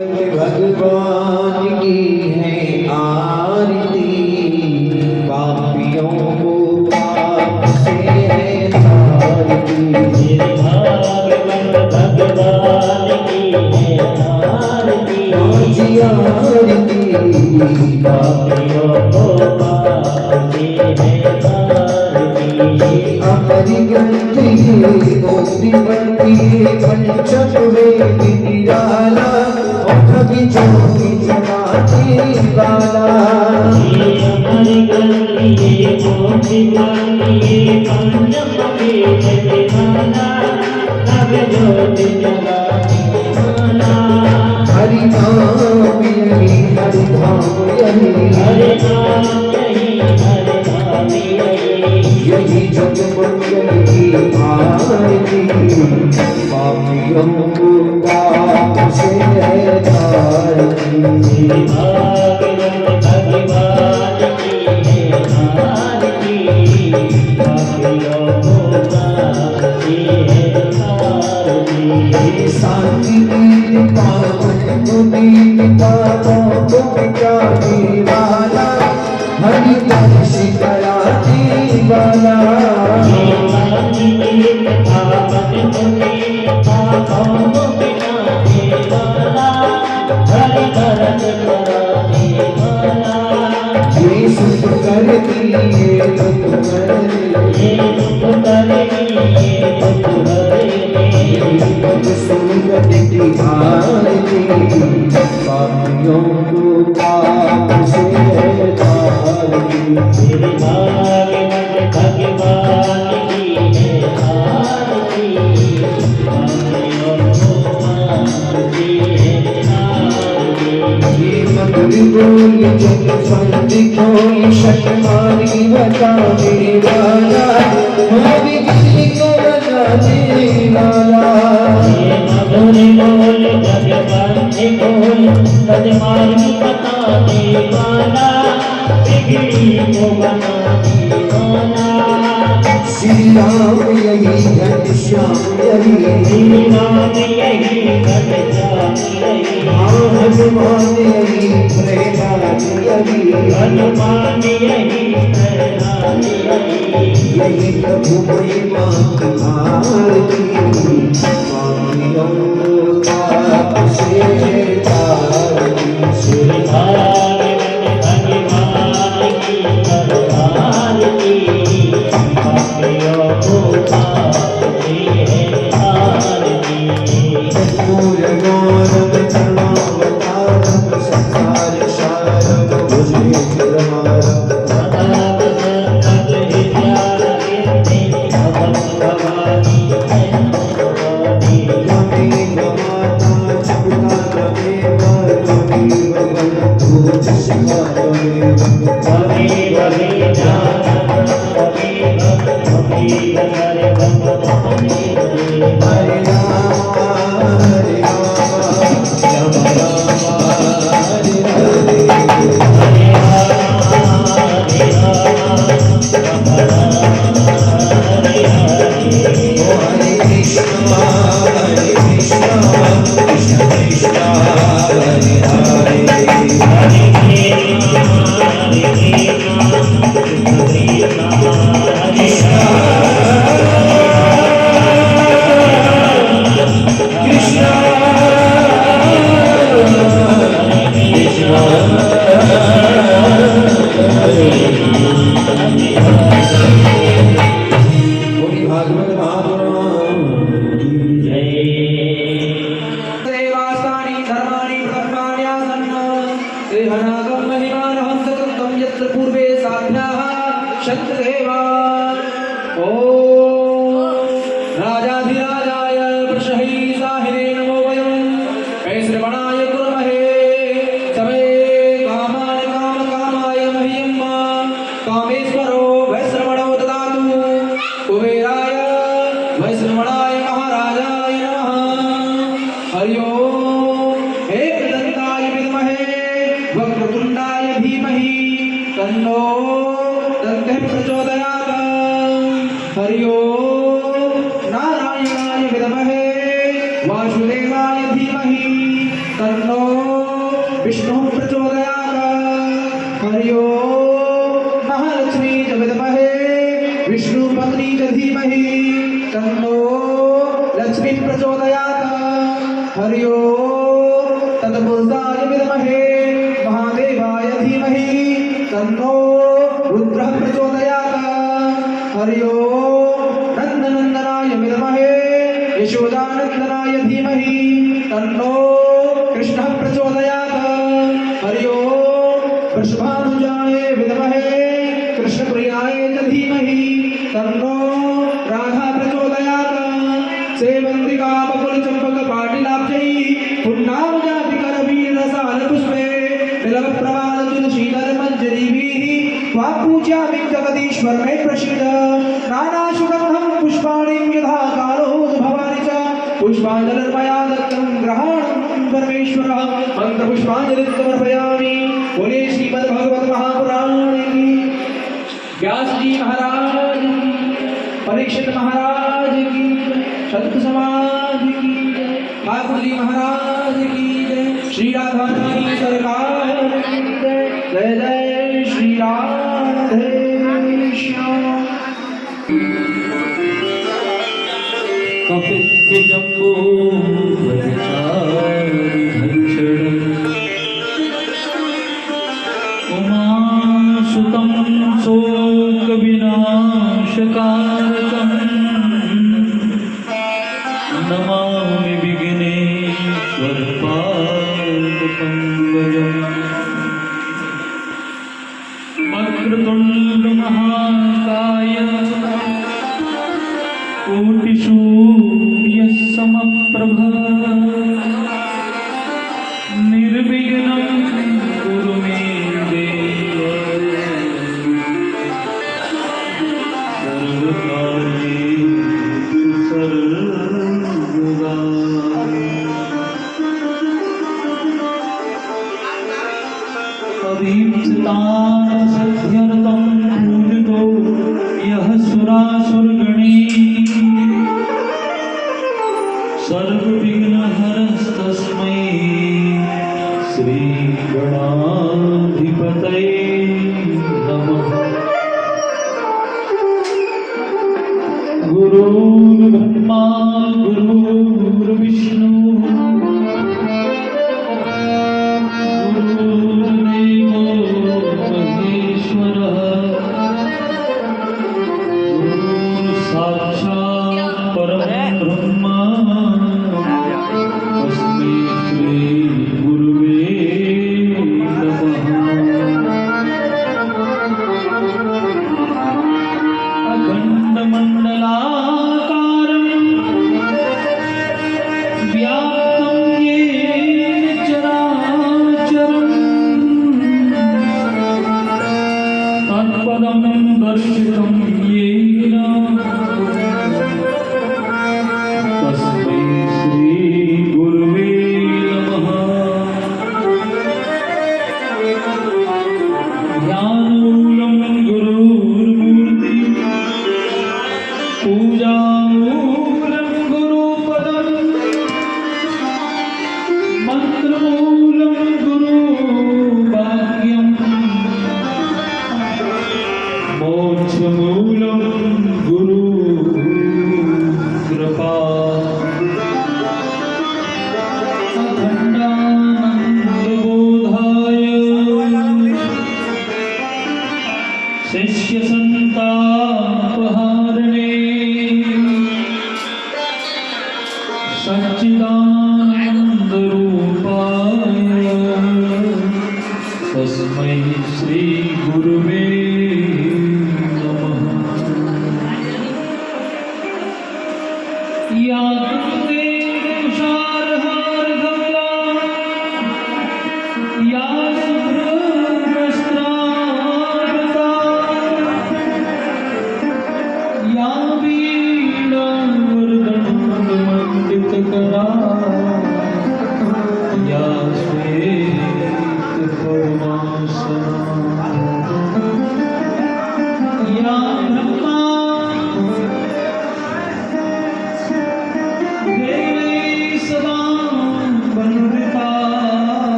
भगवान की है आरती, पापियों को पाप से है तारती। भागवत भगवान की है आरती, जी आरती, पापियों को पाप से है तारती। हमारी गंती गोत्री बनती पंचक वेद निराला, कभी चौकी जमाती वाला। हमारी गंती गोत्री बनती पंचक वेद निराला, कभी ज्योति जगाती वाला। हरि नाम यही, हरि धाम यही, हरि नाम यही, हरि नाम यही जग मंगल की आरती, पापियों को पाप से है तारती। भागवत भगवान की है आरती, पापियों को पाप से है तारती। शांति पावन गुनी पापों को मिटाने वाला, हरि दर्श कराने वाला। ये सुख कर दिए दुख कर सूरत की आरती, पापियों को पाप से तारती। भगवान की है आरती, ये मधुर बोल जग संत खोई शतमानी बताने वाला, हमारी किसी को बताने वाला। मधुर बोल जगवंत बोल सदमार्ग बताने वाला, बिगड़ी को बनाने वाला। श्री राम यही घनश्याम यही, श्री राम यही घनश्याम यही, हनुमान यही प्रहलाद यही, हनुमान यही प्रहलाद यही। यही प्रभु महिमा आरती, पापियों को पाप से तारती। श्री भागवत भगवान की आरती, पापियों को पाप से है तारती। कर्पूर गौरव करुणावतारम, संसार सारम भुजगेन्द्रहारम। त्वमेव माता जगता त्वमेव, त्वमेव बन्धु शिवा त्वमेव। हरे राम राम राम हरे हरे, ओ हरे कृष्णा कृष्ण कृष्ण हरे हरे। भागवत महापुराण की जय। देवास्तानि धर्माणि ब्रह्माण्यासन्न देहनागं महिमानहं सकृतं यत्र पूर्वे साध्याः शक्तिदेवा। ॐ राजाधिराजाय वृषहीसाहिने नमो वयं वै श्रवणाय कुर्महे समे कामान् कामकामाय मह्यं कामेश्वरो वै श्रवणो ददातु कुबेराय वै श्रवणाय महाराजाय नमः। हरि ओम। एकदन्ताय विद्महे वक्रतुण्डाय धीमहि तन्नो दन्तिः प्रचोदयात्। हरि ओम। नारायणाय विद्महे वासुदेवाय धीमहि तन्नो तत्पुरुषाय विद्महे महादेवाय धीमहि तन्नो रुद्रः प्रचोदयात् हरि ओम नंदनंदनाय विद्महे यशोदानंदनाय धीमहि तन्नो कृष्णः प्रचोदयात् हरि ओम वृषभानुजाय विद्महे कृष्णप्रियाय च धीमहि तन्नो राधा प्रचोदयात् सेवन्तिका बकुलचम्पकपाटिलाब्जैः पुण्णानुजातिकरवीररसालपुष्पे तिलकप्रवालतुलसीदलमञ्जरीभिः त्वां पूज्यामि जगदीश्वर मे प्रसीद नानाशुगन्धं पुष्पाणि यथा कालोद्भवानि च पुष्पाञ्जलिर्मया दत्तं ग्रहाणं परमेश्वरः मन्त्रपुष्पाञ्जलिं समर्पयामि बोले श्रीमद्भगवत महापुराणे की व्यास जी महाराज की परीक्षित महाराज की संत समाज की ठाकुर जी महाराज की जय श्री राधा रानी सरकार की जय जय जय श्री राधे श्याम कपित्थ जम्बो भरचारि भक्षण उमासुतं शोकविनाशकारकम् नमामि विघ्नेश्वरपादपङ्कजम् वक्रतुण्डमहाकाय कोटिसूर्यसमप्रभ निर्विघ्नं कुरु मे देव सर्वकार्येषु सर्वदा अभीप्सितार्थं पूजितो यः सुरासुरगणैः सर्वविघ्नहरस्तस्मै श्रीगणाधिपतये नमः। गुरुर्ब्रह्मा गुरुर्विष्णु गुरुर्देवो महेश्वरः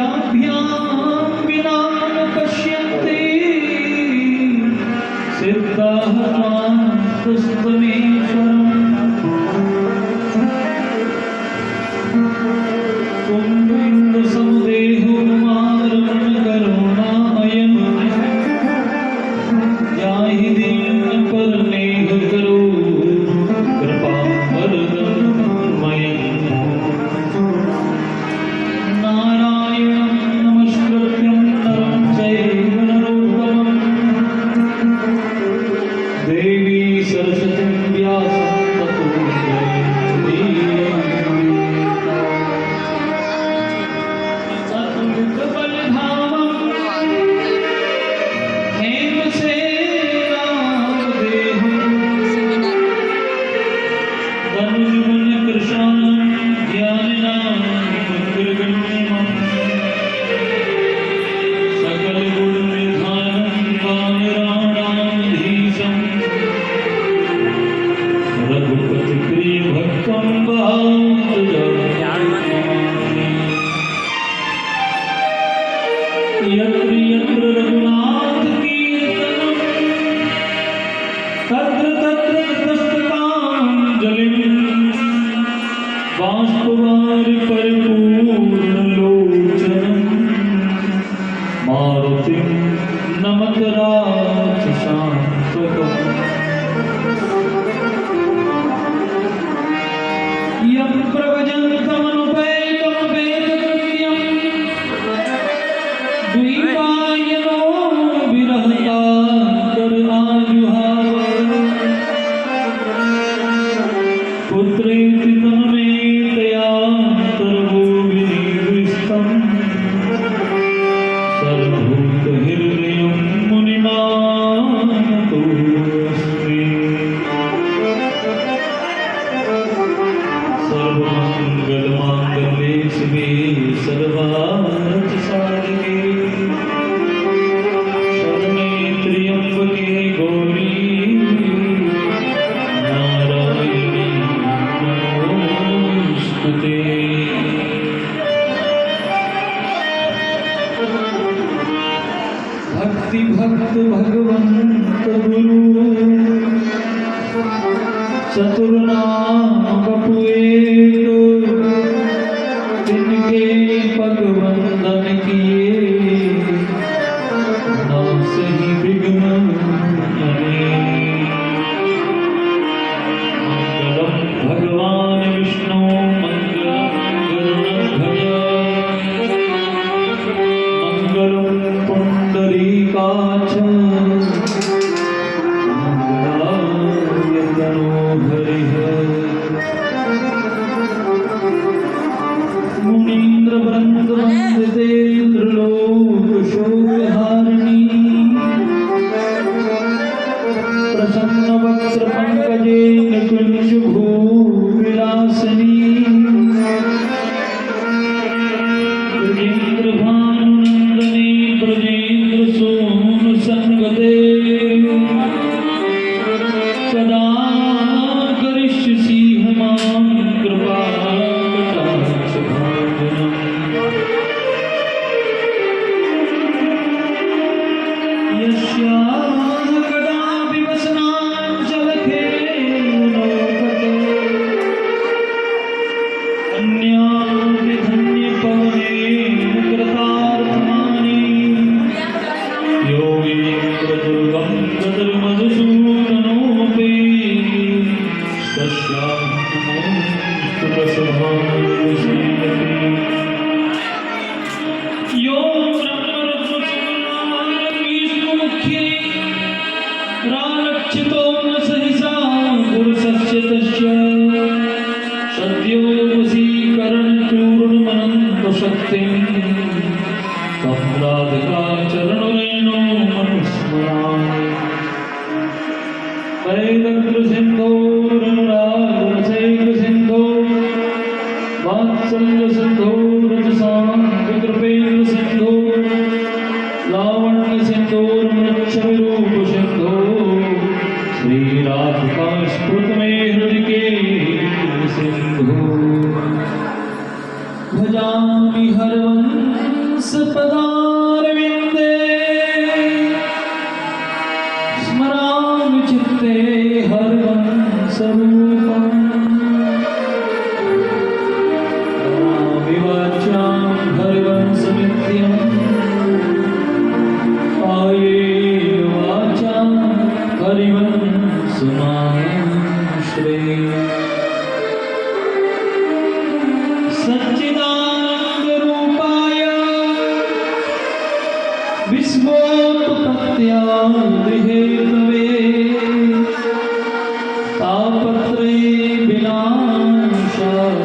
दयाभ्यां विना न पश्यन्ति सिद्धाः कुम्भेन्दुसमुदेहो मारणकरुणामयं याहि दीनपरमेह करो कृपावरदमयम् नारायणं नमस्कृत्यं नरं चैव नरोत्तमं देवी सरस्वतीं व्यासं ततो रघुपति प्रिय भक्तं यत्र यत्र रघुनाथ कीर्तनं तत्र तत्र कृतस्थिताञ्जलिं बाष्पवारि परिपूर्णलोचनं मारुतिं नमत राक्षसान्तकम् यं प्रवजन्तमनुपैतं वेदकृत्यं द्वैपायनो विरहकातराजुहाव पुत्रेति तन्मेतया सर्वो विनिवृत्तं सर्वभूतहृदयं मुनिमानतोऽस्मि सर्वमङ्गलमाङ्गल्ये शिवे सर्वार्थसाधके शरणे त्र्यम्बके गौरी नारायणी नमोऽस्तुते भक्ति भक्त भगवंत गुरु चतुर्नाम बपु एक तिनके पग वंदन किए नासहि विघ्न मंगलम भगवान विष्णु मंगलम गरुड़ध्वज मंगलम पुंडरीकाक्ष मुनीन्द्र वृंद वंदिते त्रिलोकशोकहारिणी प्रसन्न वक्त्र पंकजे निकुंज भूविलासिनी ब्रजेन्द्र भानुनंदनी ब्रजेन्द्र सोम संगते कदा करिष्यसि मां कृपा कटाक्षभाजनम् यस्याः कदापि वसनाञ्चलखेनोपते अन्याभिधन्यपवनेन कृतार्थमानि योगीन्द्रदुर्गं गदर्मधुसूदनोऽपि तस्यां नमोऽस्तु रसभानुसीदते यो ब्रह्मरुद्रसुकुमारविष्णुमुख्ये रालक्षितो न सहसा पुरुषस्य तस्य सद्यो वशीकरणचूर्णमनन्तशक्तिं तं राधिकाचरणरेणो मनुस्मरामि वैदग्रसिन्धो रनुरागरसैकसिन्धो वात्सल्यसिन्धो रजसां विकृपेन्द्रसिन्धो लावण्यसिन्धोर्मृच्छविरूपसिन्धो श्रीराधिका स्फुटमे हृदिके सिन्धो भजामि हरवंश सपदारविन्दे स्मरामि चित्ते हरवंशरूपम् विवाचां हरवंशमित्यं कायेन वाचां हरिवंशमाश्रये सच्चिदानन्दरूपाय विश्वोत्पत्त्यादिहेतवे तापत्रये विनाशाय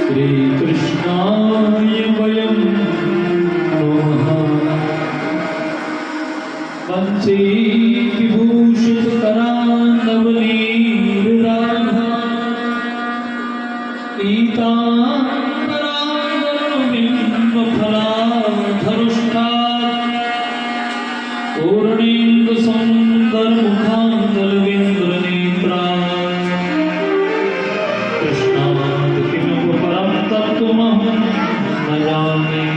श्रीकृष्णाय वयं नमः। वंशीविभूषितकरान्नवनीराधा पूर्णेन्दुसुन्दरमुखान्दलविन्द्रनेत्रा कृष्णात् किमपि परं तत्त्वमहं न जाने।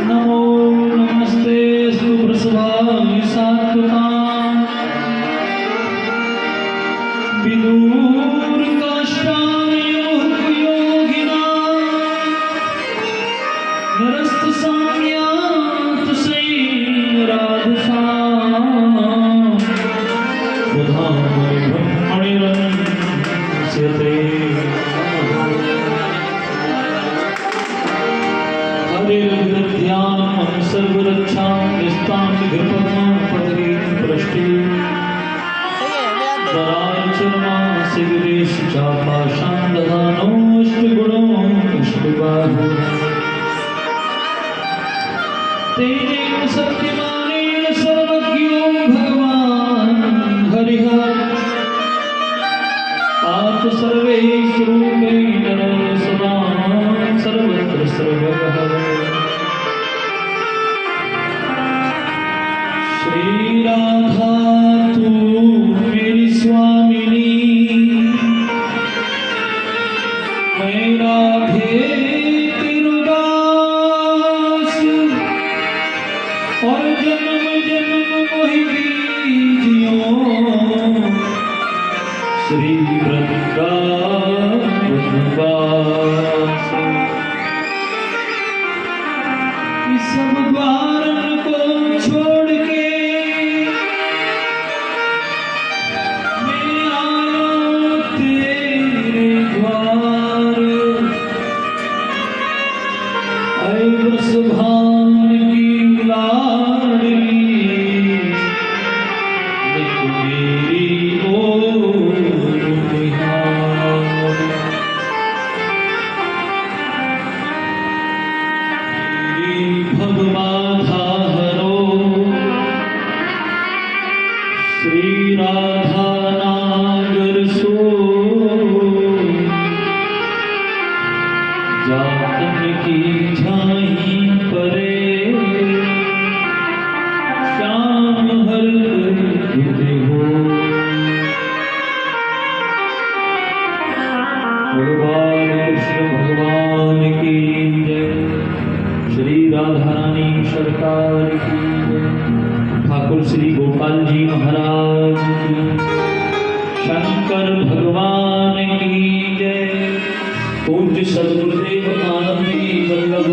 नमो नमस्ते सुप्रसभाय सात्वताम् विदूरकाष्ठाययोगिनां नरस्तसाम्यान्तशय्यराधसां बुधामणि ब्रह्मणिरंस्यते। हरिर्विद्यां सर्वरक्षां निस्तां विघ्नपद्मां पतये पृष्ठे दराचरमासिगरेश चापाशां दधानोऽष्टगुणोऽष्टबाहु तेनेन सत्यमानेन सर्वज्ञो भगवान् हरिः आत्मसर्वैस्वरूपेण सदा सर्वत्र सर्वगः। श्रीराधा तू मेरी स्वामिनी मैं राधे तेरो दास और जन्म जन्म मोहि जियो श्री वृंदावनवास। इस सब द्वारन को छोड़ के मैं आया तेरे द्वार। ऐ वृषभान की लाडली नित मेरी ओर निहार। मेरी भगवाधा हरो श्री राधा नागर सो जातन की झाई परे श्याम हर हृदय हो। भगवान कृष्ण भगवान की जय। श्री राधा रानी सरकार की जय। ठाकुर श्री गोपाल जी महाराज की, शंकर भगवान की जय। पूज्य सद्गुरुदेव आनंदी वल्लभ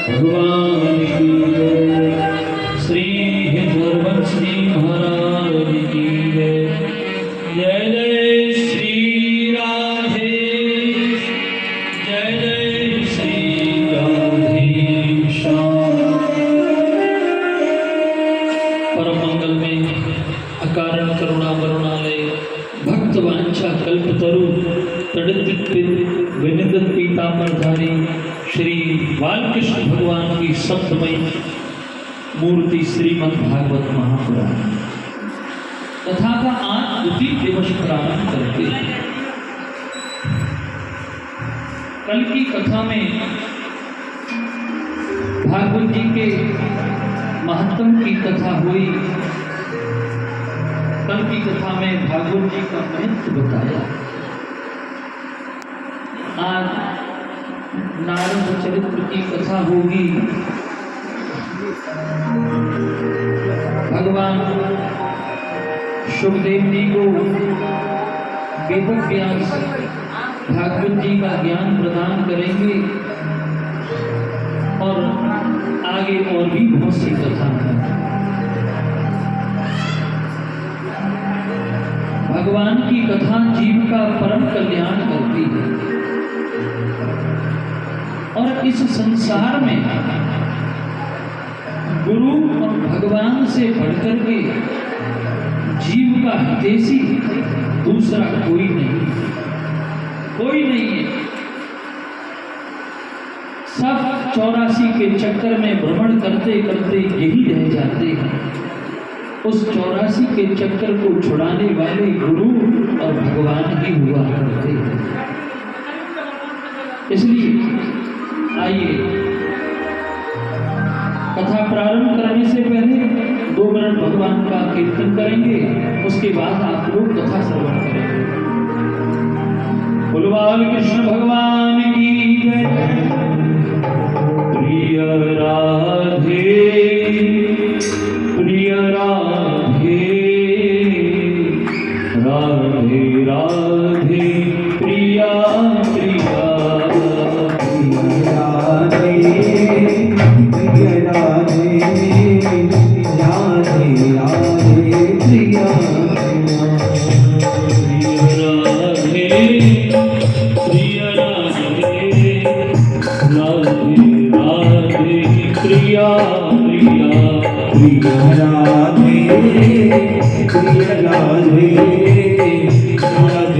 भगवान की जय। श्री हरवंशी महाराज की जय। जय जय श्री राधे जय जय श्री राधे श्याम। परम मंगल में अकारण करुणा वरुणालय भक्त वांछा कल्पतरु तड़ित विनिंदित पीतांबरधारी श्री बालकृष्ण भगवान की सप्तमयी मूर्ति श्रीमद् भागवत महापुराण कथा का आज द्वितीय दिवस प्रारंभ करते हैं। कल की कथा में भागवत जी के महत्व की कथा हुई। कल की कथा में भागवत जी का महत्व बताया। आज नारद चरित्र की कथा होगी। भगवान सुखदेव जी को वेद व्यास भागवत जी का ज्ञान प्रदान करेंगे और आगे और भी बहुत सी कथा है। भगवान की कथा जीव का परम कल्याण करती है और इस संसार में गुरु और भगवान से बढ़कर के जीव का हितैषी दूसरा कोई नहीं है। सब 84 के चक्कर में भ्रमण करते करते यही रह जाते हैं। उस 84 के चक्कर को छुड़ाने वाले गुरु और भगवान ही हुआ करते हैं। इसलिए आइए कथा प्रारंभ करने से पहले 2 मिनट भगवान का कीर्तन करेंगे, उसके बाद आप लोग कथा श्रवण करेंगे। बोलो बाल कृष्ण भगवान की जय। प्रिय राधे राधे राधे प्रिया प्रिया राधे प्रिय राधे राधे राधे प्रिया प्रिया राधे प्रिय राधे राधे राधे प्रिया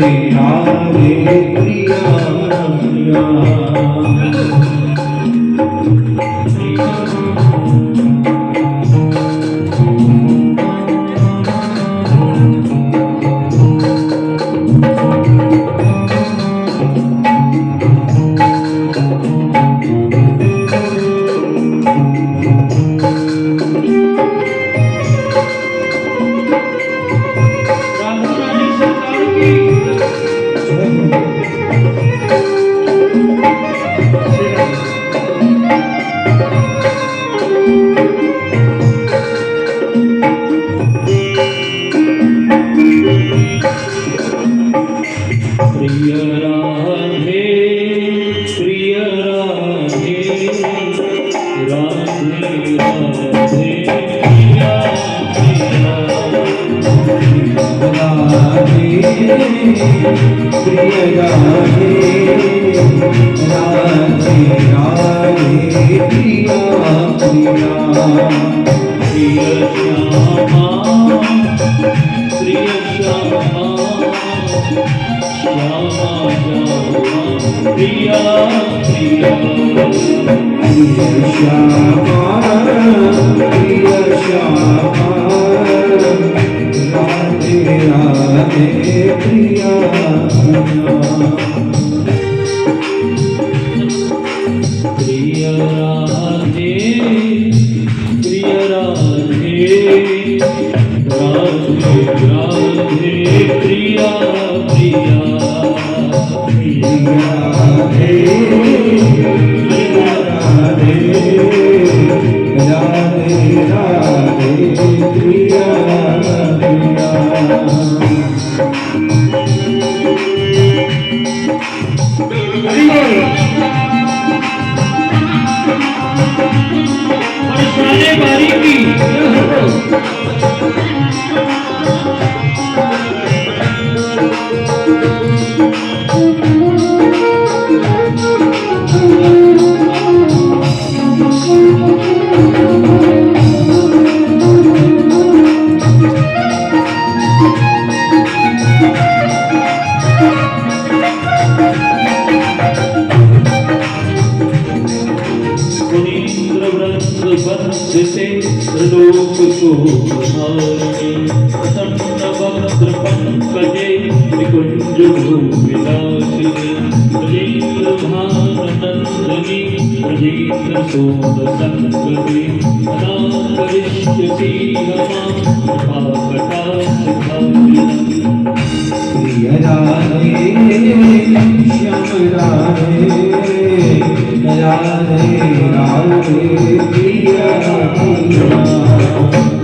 राधे राधे प्रिया प्रिया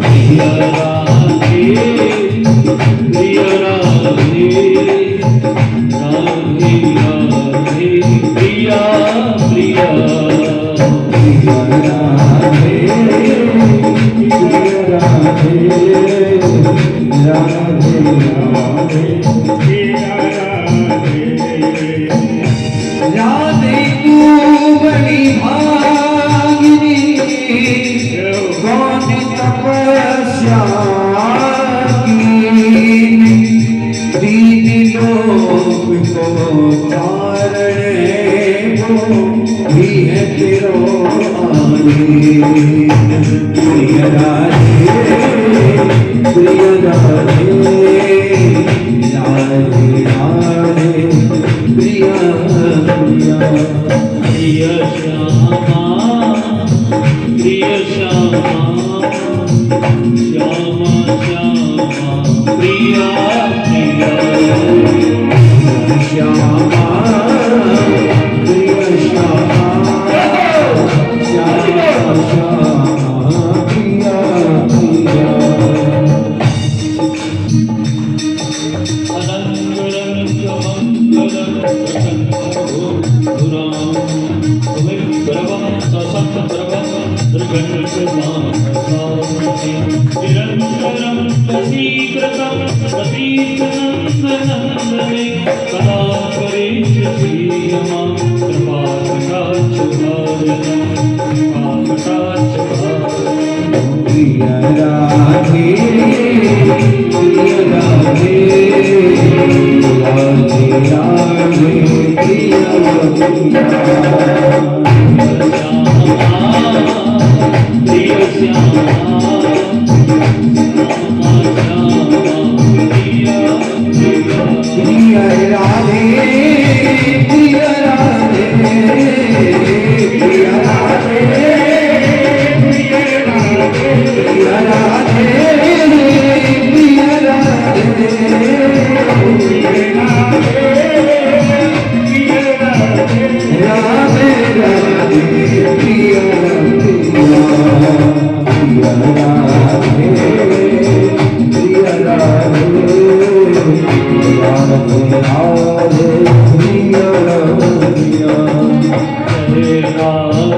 प्रिय राधे प्रिय राधे राधे राधे प्रिया प्रिया राधे राधे राधे राधे तू बड़ी भागिनी कौन तपस्या की दीदी लोग को कारण वो भी है तेरो आने प्रिय राधे प्रिय राधे राधे राधे प्रिया प्रिया प्रिय श्यामा प्रिय श्यामा श्यामा श्यामा प्रिया प्रिया श्यामा प्रिय श्यामा श्यामा श्यामा प्रिया प्रिया प्रिय राधे प्रिय राधे राधे राधे प्रिय प्रिय श्यामा प्रिय राधे प्रिय राधे प्रिय राधे प्रिय राधे प्रिय राधे प्रिय राधे राधे राधे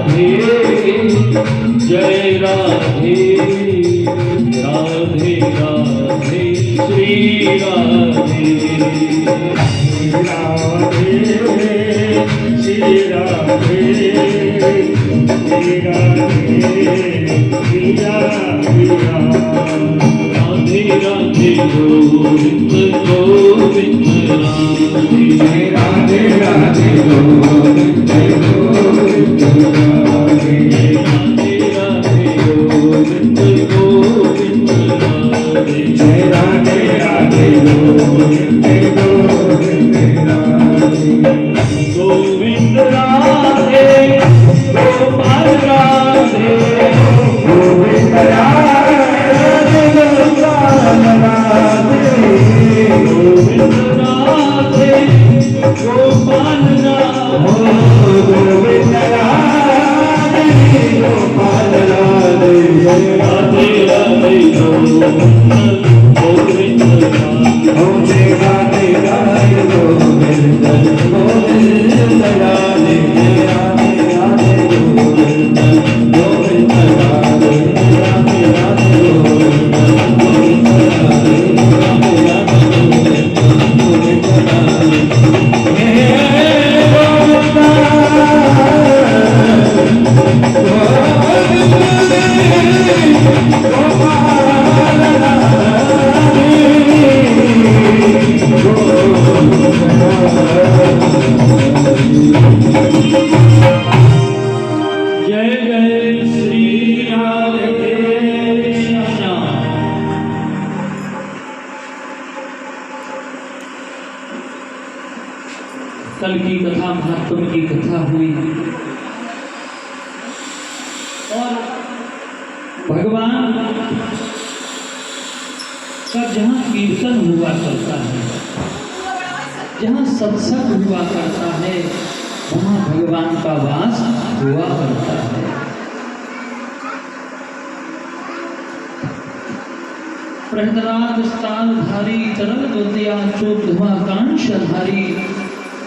प्रिय जय राधे राधे राधे श्री राधे राधे राधे गोविंद गोविंद राधे राधे राधे गोविंद गोविंद राधे राधे राधे गोविंद गोविंद राधे जय राधे राधे गोविंद गोविंद राधे गोविंद राधे गोपाल राधे गोविंद राधे गोपाल राधे गोविंद राधे गोपाल राधे गोविंद राधे गोपाल राधे राधे राधे गोविंद राधे ओ जय राधे राधे गोविंद गोविंद राधे राधे राधे गोविंद गोविंद राधे राधे राधे गोविंद गोविंद राधे राधे राधे गोविंद राधे हे गोविंद जय जय श्री राधे श्याम। कल की कथा महात्म की कथा हुई और भगवान का जहाँ कीर्तन हुआ करता है, जहाँ सत्संग हुआ करता है, वहाँ भगवान का वास हुआ करता है। प्रहलाद स्थानधारी तरल गतिया चोद्धवाकांक्षधारी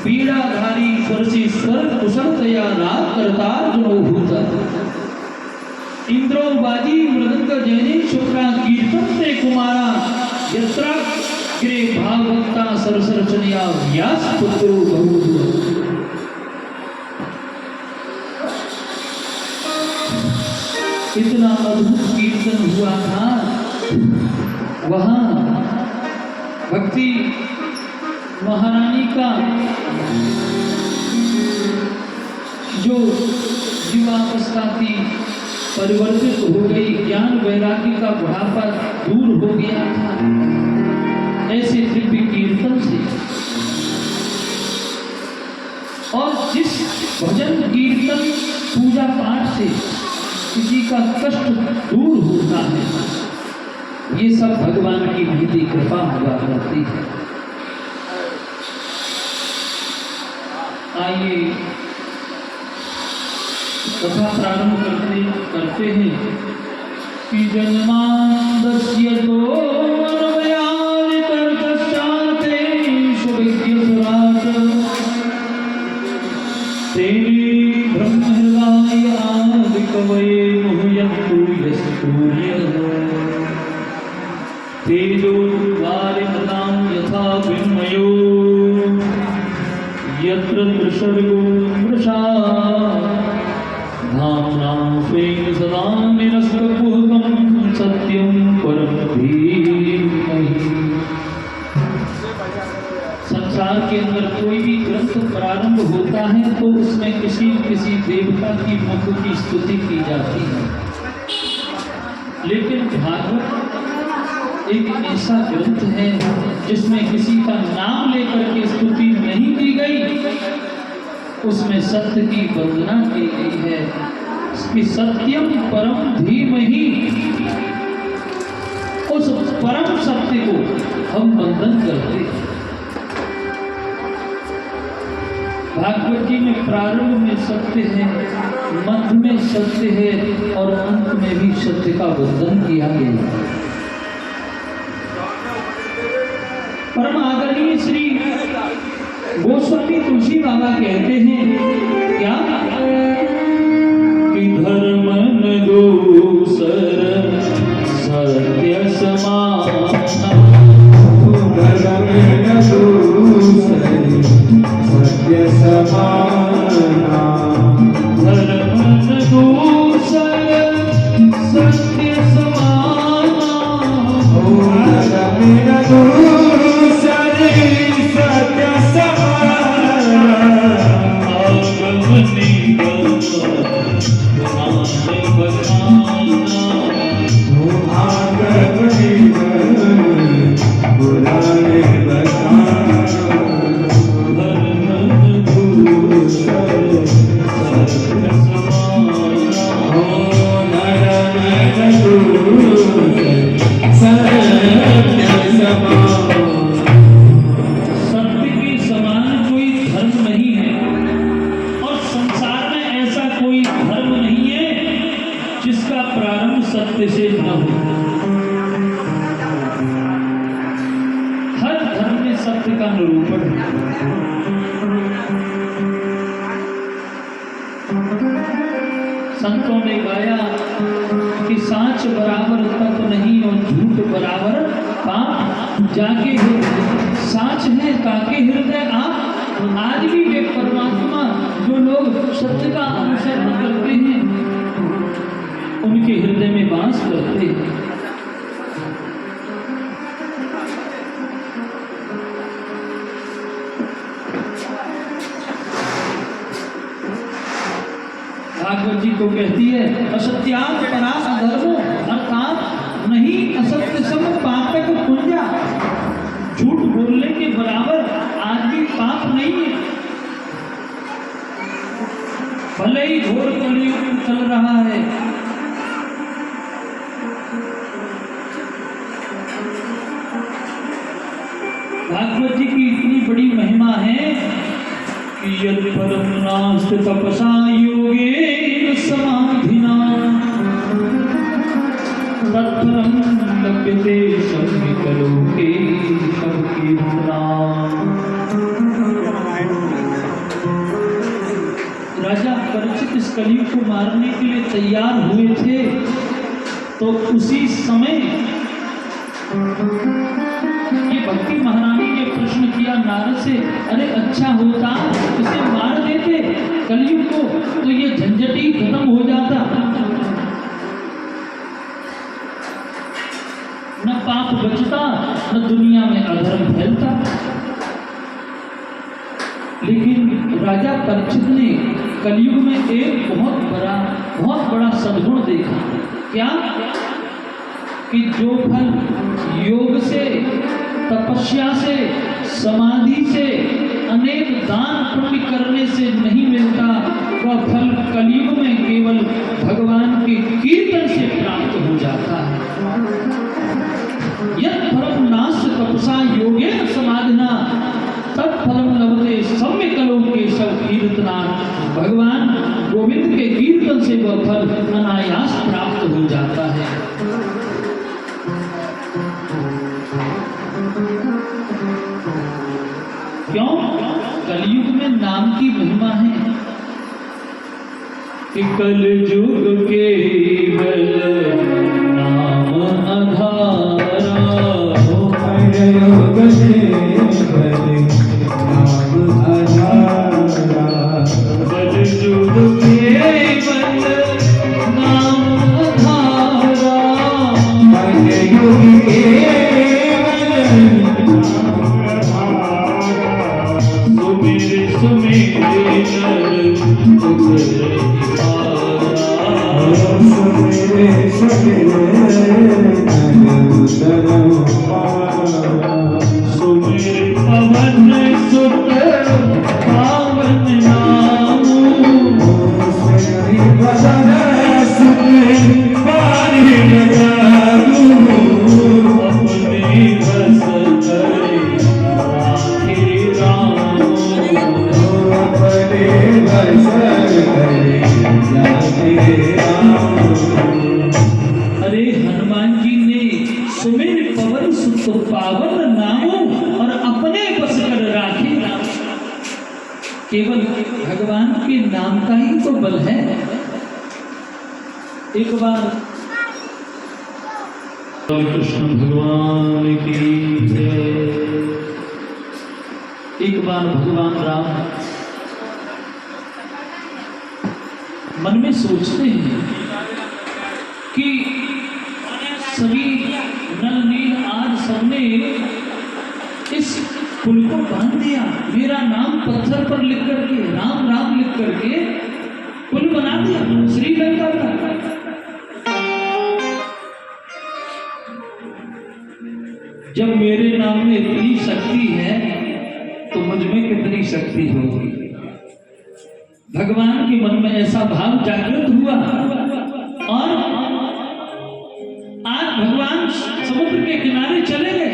पीड़ाधारी स्वरसी स्वर कुशलतया राग करतार्जुनोभूत इंद्रो बाजी मृदंग जैने शुक्रा कीर्तन से कुमारा यत्रा गिरे भागवता सरसरचनिया व्यास पुत्रो बहु। इतना अद्भुत कीर्तन हुआ था वहां भक्ति महारानी का जो युवावस्था थी परिवर्तित हो गई, ज्ञान वैराग्य का बुढ़ापा दूर हो गया था। ऐसे दिव्य कीर्तन से और जिस भजन कीर्तन पूजा पाठ से किसी का कष्ट दूर होता है, ये सब भगवान की महती कृपा हुआ करती है। आइए कथा प्रारंभ करते हैं कि जन्मांधस्य तो मनमयादितर्थश्चाते सुविद्यसुराट तेने ब्रह्महृदाय आदिकवये मुह्यन्तु यस्तूर्यः तेजोद्वारिमतां यथा विन्मयो यत्र त्रिसर्गो मृषा धाम्नां स्वेन सदा निरस्तकुहकं सत्यं परं धीमहि। संसार के अंदर कोई भी ग्रंथ प्रारंभ होता है तो उसमें किसी किसी देवता की मुख की स्तुति की जाती है, लेकिन भागवत एक ऐसा ग्रंथ है जिसमें किसी का नाम लेकर के स्तुति नहीं की गई, उसमें सत्य की वंदना की गई है कि सत्यम परम धीमहि। उस परम सत्य को हम वंदन करते हैं। भागवत जी में प्रारंभ में सत्य है, मध्य में सत्य है और अंत में भी सत्य का वंदन किया गया। परम आदरणीय श्री गोस्वामी तुलसी बाबा कहते हैं क्या कि धर्म न दूसर सत्य समान, धर्म न दूसर सत्य समाना, धर्म न दूसर सत्य समाना, धर्म न दूसर सत्य समाना, आगम निगम तुम्हारे बखाना, आगम निगम बुलाने बखाना, धर्म न दूसर सत्य समाना, धर्म न दूसर सत्य समाना। सत्य के समान कोई धर्म नहीं है और संसार में ऐसा कोई धर्म नहीं है जिसका प्रारंभ सत्य से न हो। हर धर्म में सत्य का निरूपण है। संतों ने गाया कि सांच बराबर तप नहीं और झूठ बराबर पाप, जाके सांच है काके हृदय आप। आज भी वे परमात्मा जो लोग सत्य का अनुसरण करते हैं उनके हृदय में वास करते हैं। भागवत जी तो कहती है असत्याग परा अधर्मो, अर्थात नहीं असत्य सब पातक पुंजा। झूठ बोलने के बराबर आज भी पाप नहीं है। भले ही घोर कलयुग चल रहा है, भागवत जी की इतनी बड़ी महिमा है कि यदि परम नास्ति तपसा योगे कलयुग को मारने के लिए तैयार हुए थे, तो उसी समय ये भक्ति महारानी ने प्रश्न किया नारद से, अरे अच्छा होता इसे मार देते कलयुग को, तो ये झंझट ही खत्म हो जाता, न पाप बचता न दुनिया में अधर्म फैलता। लेकिन राजा परीक्षित ने कलयुग में एक बहुत बड़ा सद्गुण देखा। क्या? कि जो फल योग से, तपस्या से, समाधि से, अनेक दान पुण्य करने से नहीं मिलता, वह फल कलयुग में केवल भगवान के कीर्तन से प्राप्त हो जाता है। यत् फलं नास्ति तपसा योगेन समाधिना तत् फलं लभते सम्यकलो केशव कीर्तनात्। भगवान गोविंद के कीर्तन से वह फल अनायास प्राप्त हो जाता है। क्यों? कलयुग में नाम की महिमा है कि कलयुग केवल नाम आधारा, कलयुग केवल नाम आधारा, कलयुग केवल नाम आधारा, कलयुग केवल सुमेरे नर दुख रहिपारा, सुमेरे सुमेरे पवन सुत पावन नाम, बदन सुन पारी लगाऊं, अपने बस करे राखे राम, अपने बस करे राखे राम। अरे हनुमान जी ने सुमेर पवन सुत पावन नामों और अपने बस कर राखे राम। केवल भगवान के नाम का ही तो बल है। एक बार कृष्ण भगवान की जय। एक बार भगवान राम मन में सोचते हैं कि सभी नल नील आज सबने इस पुल को बांध दिया, मेरा नाम पत्थर पर लिख करके, राम राम लिख करके पुल बना दिया श्रीलंका का। जब मेरे नाम में इतनी शक्ति है तो मुझ में कितनी शक्ति होगी। भगवान के मन में ऐसा भाव जागृत हुआ और आज भगवान समुद्र के किनारे चले गए।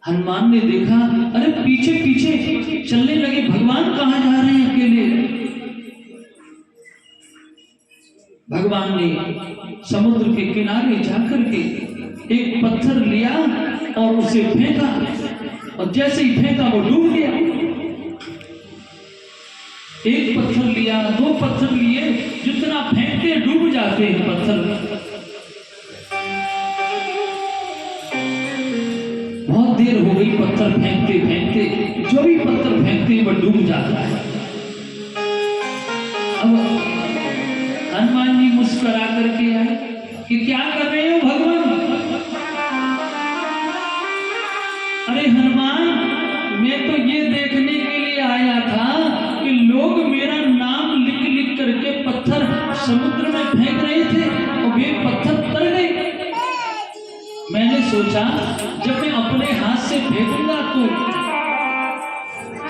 हनुमान ने देखा, अरे पीछे पीछे चलने लगे, भगवान कहाँ जा रहे हैं अकेले। भगवान ने समुद्र के किनारे जाकर के एक पत्थर लिया और उसे फेंका, और जैसे ही फेंका वो डूब गया। एक पत्थर लिया, दो पत्थर लिए, जितना फेंकते डूब जाते हैं पत्थर। बहुत देर हो गई पत्थर फेंकते फेंकते, जो भी पत्थर फेंकते वह डूब जाता है। अब हनुमान जी मुस्कुरा करके आए कि क्या कर रहे हो भगवान? अरे हनुमान, मैं तो ये देखने के लिए आया था कि लोग मेरा नाम लिख लिख करके पत्थर समुद्र में फेंक रहे थे और वे पत्थर तर गए। मैंने सोचा जब मैं अपने हाथ से फेंकूंगा तो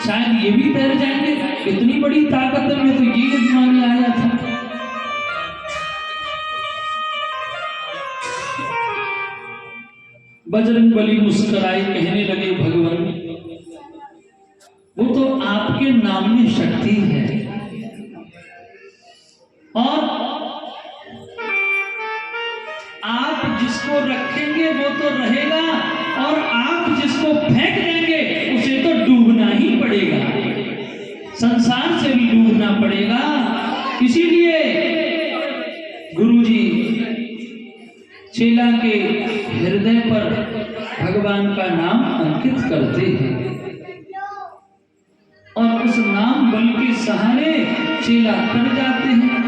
शायद ये भी तैर जाएंगे। इतनी बड़ी ताकत में तो ये दिमाग में आया था। बजरंगबली मुस्कुराए, कहने लगे भगवान, वो तो आपके नाम में शक्ति है और आप जिसको रखेंगे वो तो रहेगा और आप जिसको फेंक देंगे उसे तो डूबना ही पड़ेगा। संसार से भी डूबना पड़ेगा। इसीलिए गुरुजी चेला के हृदय पर भगवान का नाम अंकित करते हैं और उस नाम बल के सहारे चेला कर जाते हैं।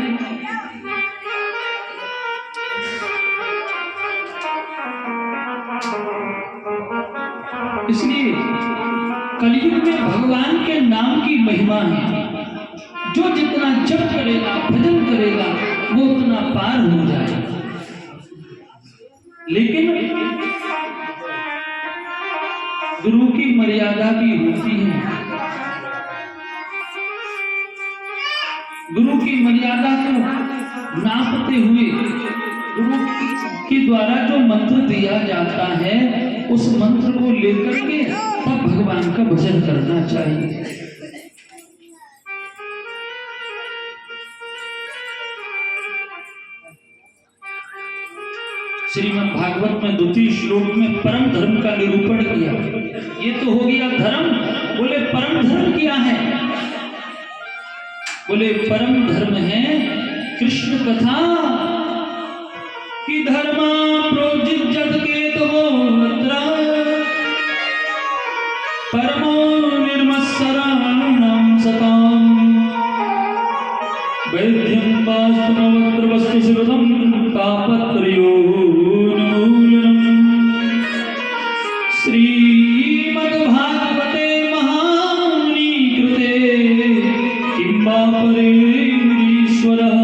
इसलिए कलयुग में भगवान के नाम की महिमा है। जो जितना जप करेगा, भजन करेगा, वो उतना पार हो जाएगा। लेकिन गुरु की मर्यादा भी होती है। गुरु की मर्यादा को नापते हुए गुरु के द्वारा जो मंत्र दिया जाता है, उस मंत्र को लेकर के तब भगवान का भजन करना चाहिए। श्रीमद् भागवत में 2 श्लोक में परम धर्म का निरूपण किया। ये तो हो गया धर्म। बोले परम धर्म क्या है? बोले परम धर्म है कृष्ण कथा कि धर्मा प्रोजित के तो परमो निर्मत्सराणां सतां वैद्यं वास्तवमत्र वस्तु श्रुतं तापत्रयोन्मूलनम्। श्रीमद्भागवते महामुनि कृते किं वा परेश्वरः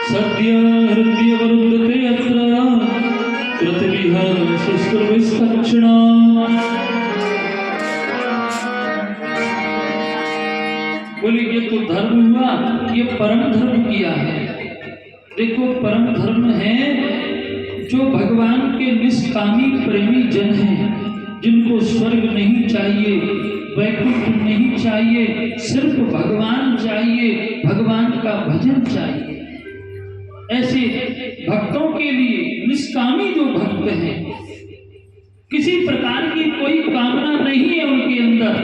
सद्य हृदय वरुद्धते अत्र कृतविह शुश्रूषिस्तक्षणा। बोले ये तो धर्म हुआ, ये परम धर्म किया है। देखो परम धर्म है जो भगवान के निष्कामी प्रेमी जन हैं, जिनको स्वर्ग नहीं चाहिए, वैकुंठ नहीं चाहिए, सिर्फ भगवान चाहिए, भगवान का भजन चाहिए। ऐसे भक्तों के लिए निष्कामी जो भक्त हैं, किसी प्रकार की कोई कामना नहीं है उनके अंदर,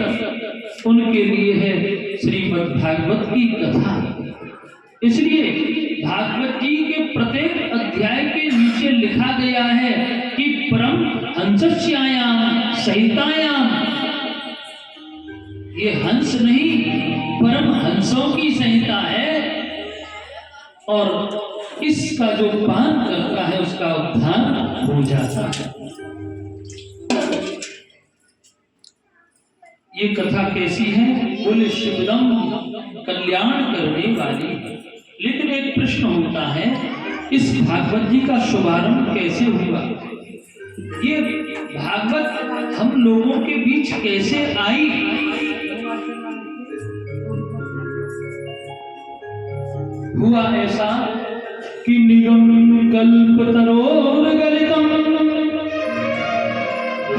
उनके लिए है श्रीमद् भागवत की कथा। इसलिए भागवत जी के प्रत्येक अध्याय के नीचे लिखा गया है कि परम हंसस्यायाम सहितायाम। ये हंस नहीं, परम हंसों की संहिता है और इसका जो पान करता है उसका उद्धार हो जाता है। ये कथा कैसी है? बोले शिवदम कल्याण करने वाली। लेकिन एक प्रश्न होता है, इस भागवत जी का शुभारंभ कैसे हुआ? ये भागवत हम लोगों के बीच कैसे आई? हुआ ऐसा कि निगम कल्पतरोर्गलितम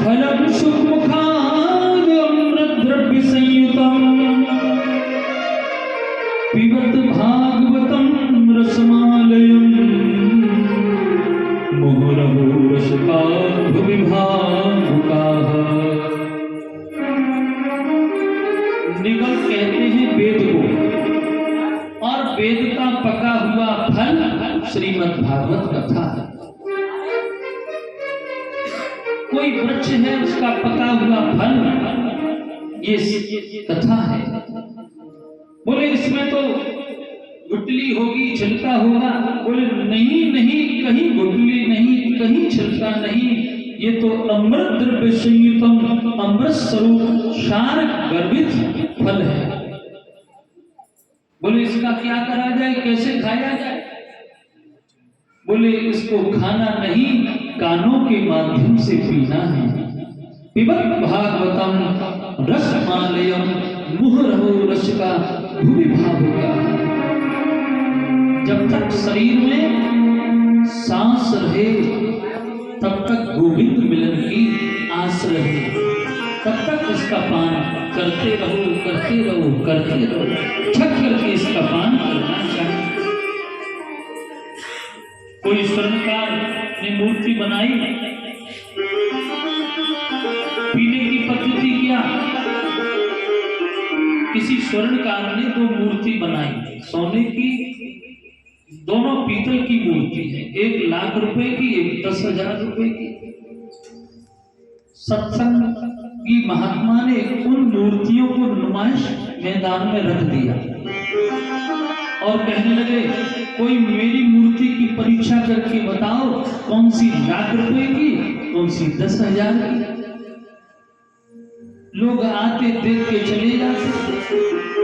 फलम सुमुखाद्रव्य संयुतम पिबत भागवतम रसमालयम मुहुरहु रसका भुवि भावुकाः। निगम कहते हैं वेद को, और वेद का पका हुआ फल श्रीमद् भागवत कथा है। कोई वृक्ष है, उसका पका हुआ फल ये कथा है। बोले इसमें तो गुटली होगी, छिलका होगा। बोले नहीं नहीं, कहीं गुटली नहीं, कहीं छिलका नहीं, ये तो अमृत द्रव्य संयुतम, अमृत स्वरूप सार गर्भित फल है। बोले इसका क्या करा जाए, कैसे खाया जाए? बोले इसको खाना नहीं, कानों के माध्यम से पीना है। पिबत भागवतम रसमालयम मुहुरहु रसिका भुवि भावुकाः। जब तक शरीर में सांस रहे तब तक गोविंद मिलन की आस रहे, तब तक इसका पान करते रहो, करते रहो, करते रहो। छक करके इसका पान करना चाहिए। कोई स्वर्णकार ने मूर्ति बनाई, पीने की पद्धति क्या? किसी स्वर्णकार ने दो मूर्ति बनाई, सोने की, दोनों पीतल की मूर्ति है, 1,00,000 की, एक 10,000 की। सत्संगी महात्मा ने उन मूर्तियों को नुमाइश मैदान में रख दिया और कहने लगे, कोई मेरी मूर्ति की परीक्षा करके बताओ, कौन सी 1,00,000 की, कौन सी 10,000 की। लोग आते देख के चले जाते,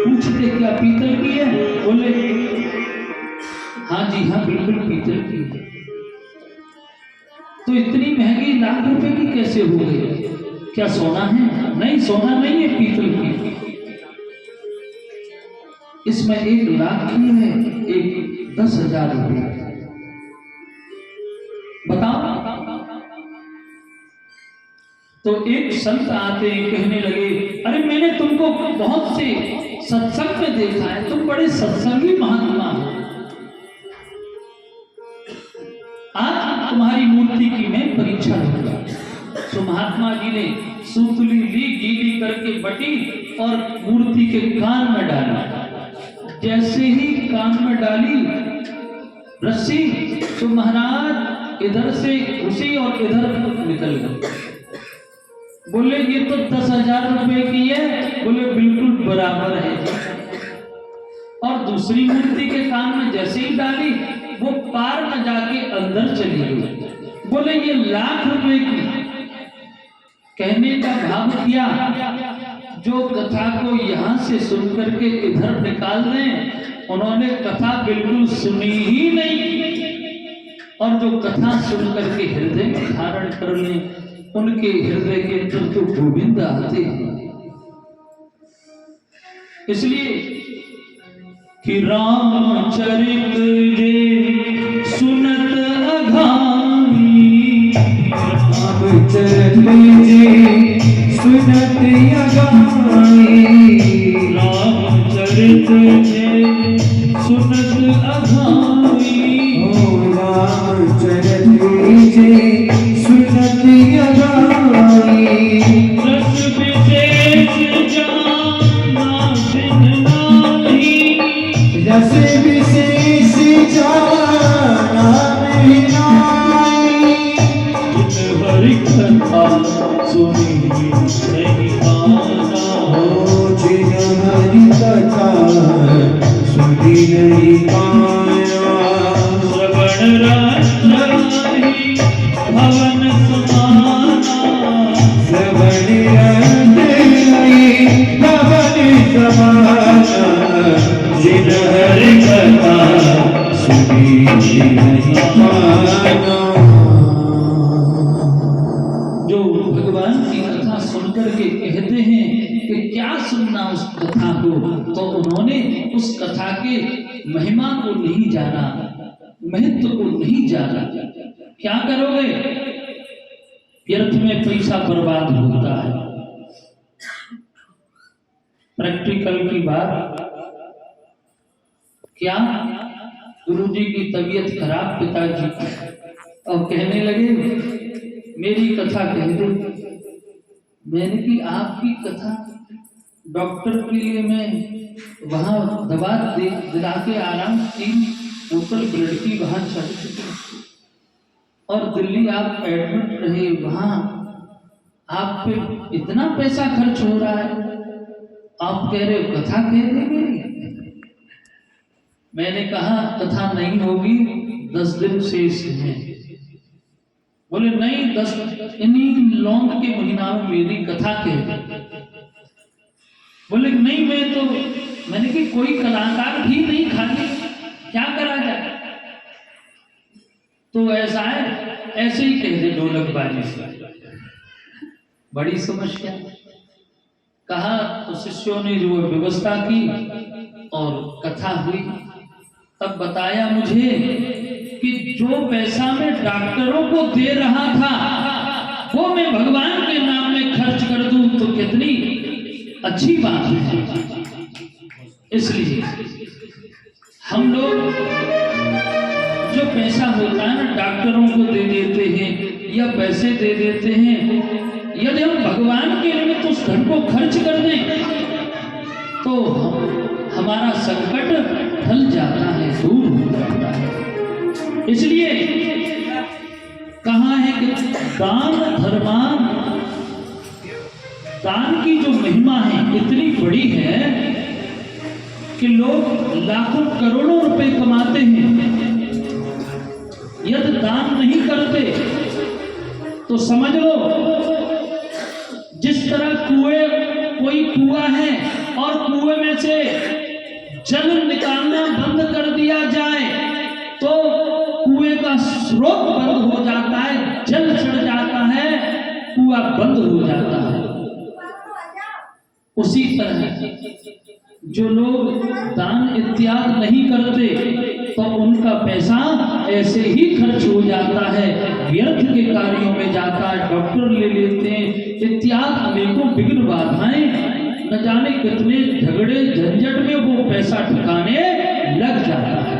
पूछते क्या पीतल की है? बोले हाँ जी हाँ, बिल्कुल पीतल की है। तो इतनी महंगी 1,00,000 की कैसे हो गई? क्या सोना है? नहीं, सोना नहीं है, पीतल की। इसमें 1,00,000 की है, एक 10,000 बताओ। तो एक संत आते कहने लगे, अरे मैंने तुमको बहुत से सत्संग में देखा है, तुम बड़े सत्संगी महात्मा हो, आज तुम्हारी मूर्ति की मैं परीक्षा लूंगा। तो महात्मा जी ने सूतली ली, गीली करके बटी और मूर्ति के कान में डाला। जैसे ही कान में डाली रस्सी, तो महाराज इधर से घुसी और इधर निकल गई। बोले ये तो 10,000 की है। बोले बिल्कुल बराबर है। और दूसरी मूर्ति के कान में जैसे ही डाली, वो पार न जाके अंदर चली गई। बोले ये 1,00,000 की। कहने का भाव किया, जो कथा को यहाँ से सुन करके इधर निकाल दें, उन्होंने कथा बिल्कुल सुनी ही नहीं, और जो कथा सुन करके हृदय में धारण कर लें, उनके हृदय के अंदर तो गोविंद आते हैं। इसलिए कि रामचरित जे सुनत अघानी, रामचरित जे सुनत अघानी, रामचरित जे सुनत अघानी, ओ रामचरित जे सुनत अघानी, रस विशेष जाना बिन नाही, रस विशेष जाना बिन नाही, जिन हरि कथा सुनी नहीं पाना, ओ जिन हरि कथा सुनी नहीं पाया, श्रवण रस रही भवन समाना, श्रवण रस रही भवन समाना, जिन हरि कथा सुनी नहीं पाना। जो भगवान की कथा सुनकर के कहते हैं कि क्या सुनना उस कथा को, तो उन्होंने उस कथा के महिमा को नहीं जाना, महत्व को नहीं जाना। क्या करोगे? व्यर्थ में पैसा बर्बाद होता है। प्रैक्टिकल की बात, क्या गुरुजी की तबीयत खराब, पिताजी की, और कहने लगे मेरी कथा कह दो। मैंने की आपकी कथा, डॉक्टर के लिए मैं वहां दवा दिला के आराम, 3 बोतल ब्लड की वहां चढ़ चुकी, और दिल्ली आप एडमिट रहे, वहां आप पे इतना पैसा खर्च हो रहा है, आप कह रहे हो कथा कह दे मेरी। मैंने कहा कथा नहीं होगी, 10 दिन शेष है। बोले नहीं, 10 इन्हीं लौंग के महीना में मेरी कथा कह दे। बोले नहीं, मैंने कि कोई कलाकार भी नहीं, खाली क्या करा जाए। तो ऐसा है, ऐसे ही कह दे ढोलकबाजी से। बड़ी समस्या। कहा तो शिष्यों ने जो व्यवस्था की और कथा हुई। तब बताया मुझे कि जो पैसा मैं डॉक्टरों को दे रहा था, वो मैं भगवान के नाम में खर्च कर दूं तो कितनी अच्छी बात है। इसलिए हम लोग जो पैसा होता है ना, डॉक्टरों को दे देते हैं या पैसे दे देते हैं। यदि हम भगवान के निमित्त उस धन को खर्च कर दें तो हमारा संकट टल जाता है, दूर हो जाता है। इसलिए कहा है कि दान धर्मान, दान की जो महिमा है इतनी बड़ी है कि लोग लाखों करोड़ों रुपए कमाते हैं, यदि दान नहीं करते तो समझ लो जिस तरह कोई कुआं है और कुएं में से जल निकालना बंद कर दिया जाए तो कुएं का स्रोत बंद हो जाता है, जल चढ़ जाता है, कुआं बंद हो जाता है। उसी तरह जो लोग दान इत्यादि नहीं करते तो उनका पैसा ऐसे ही खर्च हो जाता है, व्यर्थ के कार्यों में जाता है, डॉक्टर ले लेते हैं इत्यादि अनेकों विघ्न बाधाएं, न जाने कितने झगड़े झंझट में वो पैसा ठिकाने लग जाता है।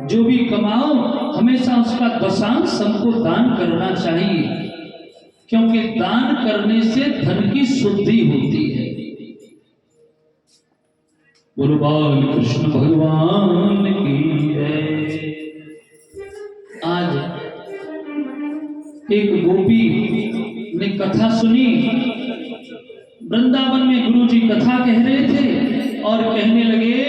जो भी कमाओ हमेशा उसका दशांश हमको दान करना चाहिए, क्योंकि दान करने से धन की शुद्धि होती है। बोलो बाल कृष्ण भगवान की जय। आज एक गोपी ने कथा सुनी, वृंदावन में गुरुजी कथा कह रहे थे और कहने लगे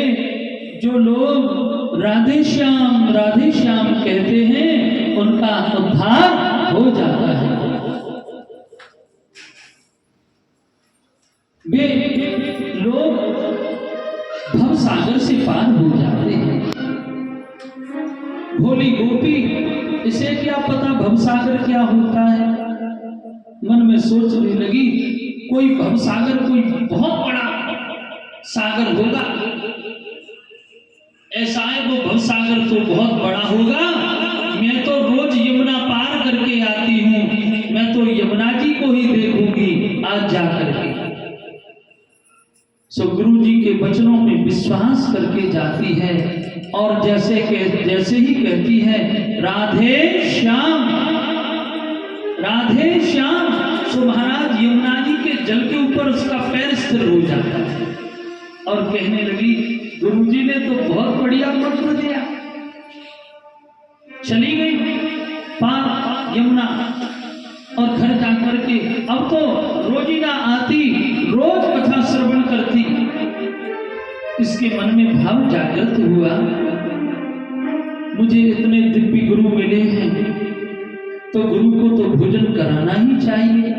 जो लोग राधे श्याम कहते हैं उनका उद्धार हो जाता है। वे लोग भव सागर से पार हो जाते हैं। भोली गोपी, इसे क्या पता भव सागर क्या होता है, मन में सोचने लगी कोई भव सागर कोई बहुत बड़ा सागर होगा, ऐसा है वो भव सागर तो बहुत बड़ा होगा, मैं तो रोज यमुना पार करके आती हूँ, मैं तो यमुना जी को ही देखूंगी आज जाकर के। सो गुरु जी के वचनों में विश्वास करके जाती है और जैसे ही कहती है राधे श्याम, सो महाराज यमुना जी के जल के ऊपर उसका पैर स्थिर हो जाता है और कहने लगी गुरुजी ने तो बहुत बढ़िया मंत्र दिया। चली गई पार यमुना और घर जाकर के अब तो रोजीना आती, रोज कथा श्रवण करती। इसके मन में भाव जागृत हुआ, मुझे इतने दिव्य गुरु मिले हैं तो गुरु को तो भोजन कराना ही चाहिए,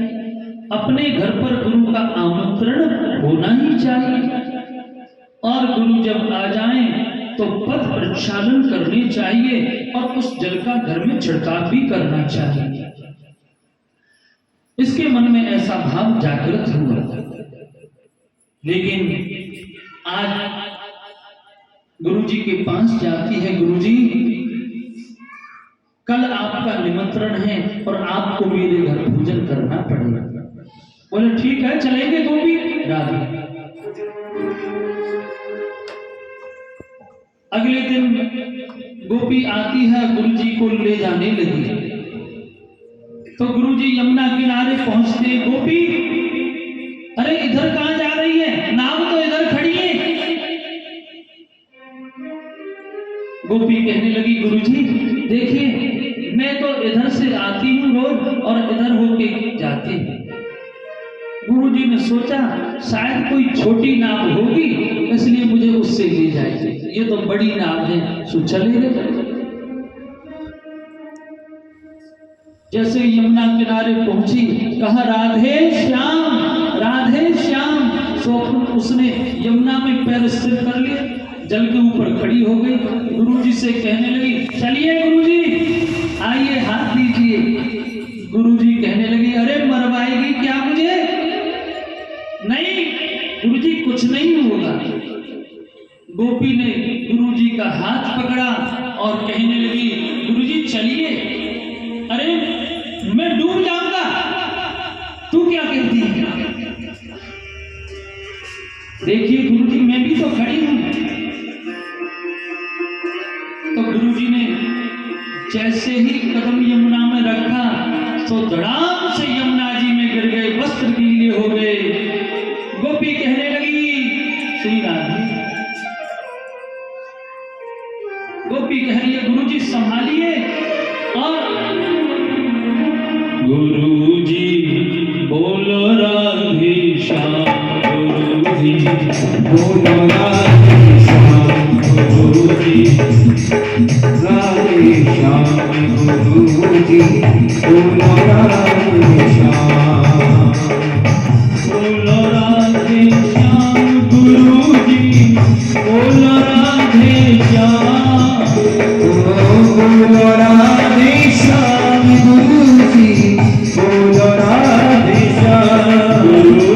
अपने घर पर गुरु का आमंत्रण होना ही चाहिए और गुरु जब आ जाएं तो पथ प्रक्षालन करने चाहिए और उस जल का घर में छिड़काव भी करना चाहिए। इसके मन में ऐसा भाव जागृत हुआ। लेकिन आज गुरुजी के पास जाती है, गुरुजी कल आपका निमंत्रण है और आपको मेरे घर भोजन करना पड़ेगा। बोले ठीक है चलेंगे गोपी। राधे अगले दिन गोपी आती है, गुरुजी को ले जाने लगी तो गुरुजी यमुना किनारे पहुंचते, गोपी अरे इधर कहां जा रही है, नाव तो इधर खड़ी है। गोपी कहने लगी गुरुजी देखिए मैं तो इधर से आती हूँ रोज और इधर होके जाती हूँ। गुरुजी ने सोचा शायद कोई छोटी नाव होगी इसलिए मुझे उससे ले जाएगी, ये तो बड़ी नाव है सो चले गए। जैसे यमुना किनारे पहुंची कहा राधे श्याम, सो उसने यमुना में पैर स्थिर कर लिया, जल के ऊपर खड़ी हो गई। गुरुजी से कहने लगी चलिए गुरुजी आइए हाथ दीजिए। गुरुजी कहने लगी अरे मरवाएगी क्या मुझे? नहीं गुरुजी कुछ नहीं होगा। गोपी ने गुरुजी का हाथ पकड़ा और कहने लगी गुरुजी चलिए। अरे मैं डूब जाऊंगा, तू क्या कहती है? देखिए गुरुजी मैं भी तो खड़ी हूं। तो गुरुजी ने जैसे ही कदम यमुना में रखा तो धड़ाम से यमुना जी में गिर गए, वस्त्र गीले हो गए। गोपी संभालिए। और गुरुजी बोलो राधे श्याम, गुरुजी बोलो राधे श्याम गुरुजी, राधे श्याम गुरुजी, बोलो राधे श्याम, बोलो राधे श्याम गुरुजी, बोलो राधे श्याम, बोलो राधे श्याम गुरुजी, बोलो राधे श्याम गुरुजी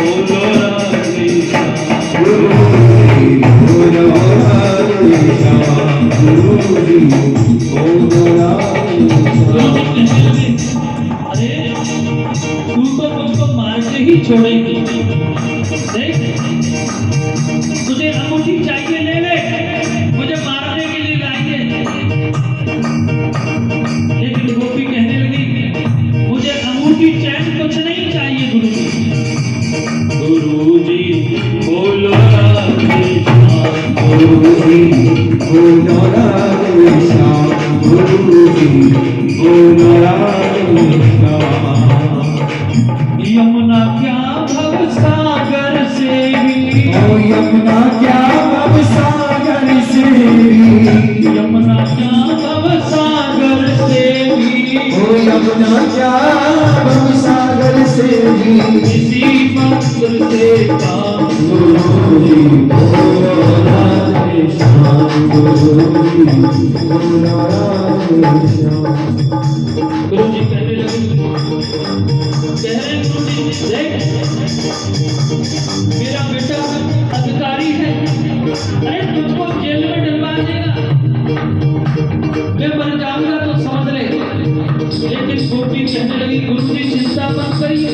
बोलो राधे श्याम, गुरुजी, बोलो राधे श्याम गुरुजी, बोलो राधे गुरुजी श्याम। कहने लगे, अरे तू तो मुझको मार के ही छोड़ेगी, देख तुझे अंगूठी चाहिए ले ले, मुझे मारने के लिए लाई है। लेकिन गोपी कहने लगी, मुझे अंगूठी चैन कुछ नहीं चाहिए गुरुजी। गुरुजी बोलो राधे श्याम, गुरुजी, बोलो राधे श्याम गुरुजी, बोलो राधे श्याम। यमुना क्या भव सागर से भी, ओ यमुना क्या भव सागर से भी, यमुना क्या भव सागर से भी, ओ यमुना क्या भव सागर से भी, किसी मंत्र से काम। गुरुजी बोलो राधे श्याम गुरुजी, बोलो राधे श्याम। गुरुजी कहने लगे, कह रहे गुरुजी देख मेरा बेटा अधिकारी है, अरे तुझको जेल में डलवा देगा, मैं मर जाऊंगा तो समझ ले। लेकिन गोपी कहने लगी, गुरुजी चिंता मत करिए,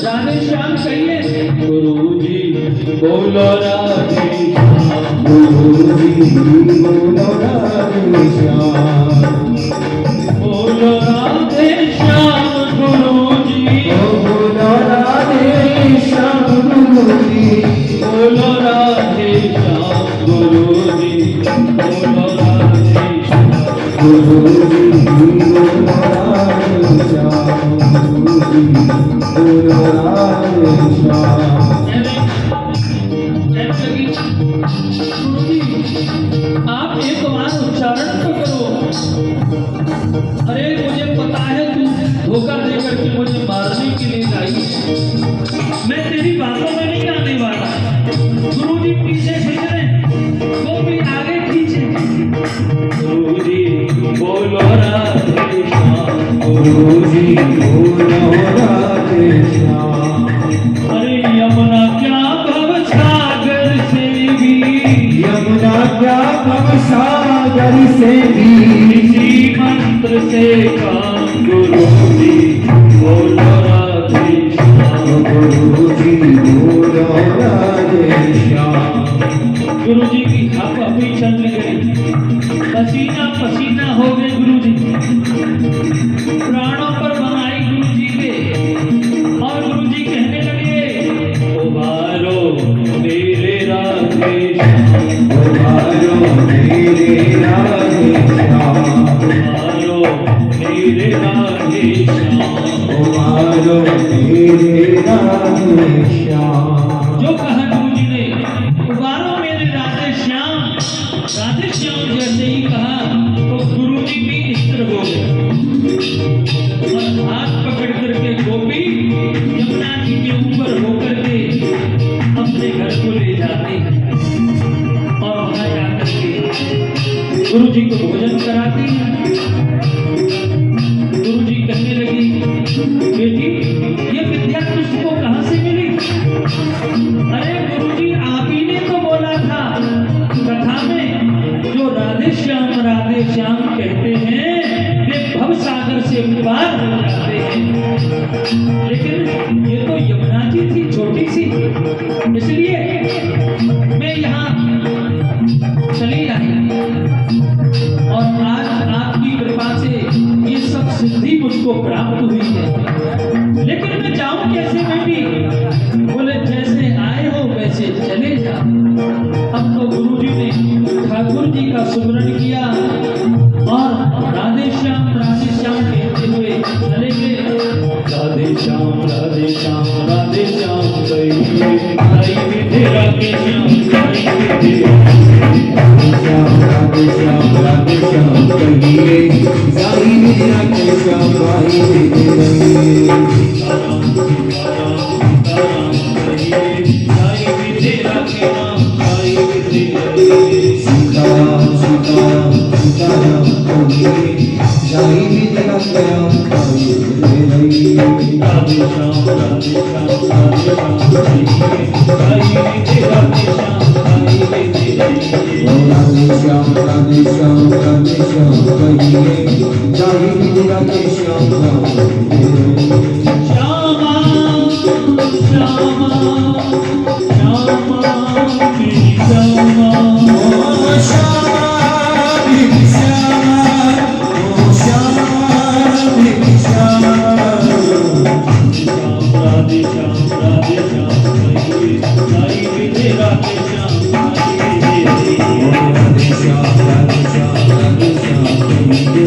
राधे श्याम कहिए। गुरुजी बोलो राधे श्याम, गुरुजी बोलो राधे श्याम, बोलो राधे श्याम गुरुजी, बोलो राधे श्याम गुरुजी, बोलो राधे श्याम गुरुजी, बोलो राधे श्याम। गुरुजी बोलो राधे श्याम गुरुजी, बोलो राधे श्याम। आप एक बार उच्चारण तो करो। अरे मुझे पता है तू धोखा दे करके मुझे मारने के लिए आई है, मैं तेरी बातों में नहीं आने वाला। गुरुजी पीछे खींच रहे, वो भी आगे खींचे। गुरुजी बोलो राधे श्याम, गुरुजी बोलो राधे श्याम। अरे यमुना क्या भव सागर से भी, यमुना क्या भव सागर से भी, किसी मंत्र से काम। गुरुजी बोलो राधे श्याम, गुरुजी बोलो राधे श्याम। गुरुजी की हाथापाई चलने गई, पसीना पसीना हो गए गुरुजी, प्राणों पर बनाई गुरुजी के। और गुरुजी कहने लगे, उबारो मेरे राधे श्याम, उबारो मेरे राधे श्याम, उबारो मेरे राधे श्याम। उबारो मेरे राधे श्याम। जो कहा गुरुजी ने, उबारो मेरे राधे श्याम, राधे श्याम जैसे ही कहा तो गुरुजी भी स्थिर हो गए और हाथ पकड़ करके गोपी यमुना जी के ऊपर होकर के अपने घर को ले जाते हैं। और वहां जाकर के गुरुजी को भोजन कराती है। गुरुजी कहने लगी, बेटी ये विद्या तुझको कहाँ से मिली? अरे गुरुजी आप ही ने तो बोला था कथा में, जो राधे श्याम कहते हैं वे भव सागर से पार हो जाते हैं। लेकिन ये तो यमुना जी थी छोटी सी, इसलिए मैं यहाँ चली आई और आज आपकी कृपा से ये सब सिद्धि मुझको प्राप्त हुई है। लेकिन मैं जाऊं कैसे बेटी? बोले जैसे आए हो वैसे चले जाओ। अब तो गुरुजी ने ठाकुर जी का सुमरण किया राधे श्याम राधे श्याम राधे श्याम कहिए साई विद्या के श्याम भाई सीताराम सीताराम सीताराम कहिए साई विद्या के श्याम भाई राधे श्याम राधे श्याम राधे श्याम कहिए साई विद्या के श्याम भाई राधे श्याम राधे श्याम राधे श्याम कहिए साई विद्या के श्याम भाई श्यामा श्यामा श्यामा मेरी श्यामा राधे श्याम राधे श्याम कहिए साई विद्या के श्याम राधे श्याम राधे श्याम राधे श्याम कहिए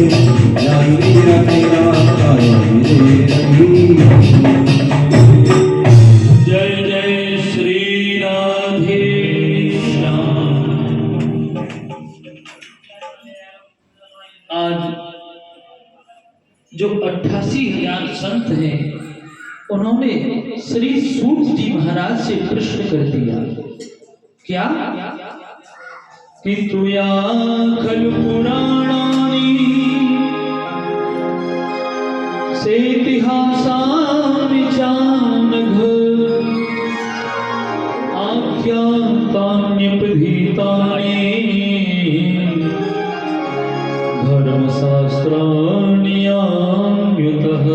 साई विद्या के जय जय श्री राधे श्याम। आज जो 88,000 संत हैं उन्होंने श्री सूत जी महाराज से प्रश्न कर दिया क्या कि तुया खलु पुराणानि से इतिहासानि जानघ आख्यातान्यपधीतानि धर्मशास्त्राणि याम्युतः।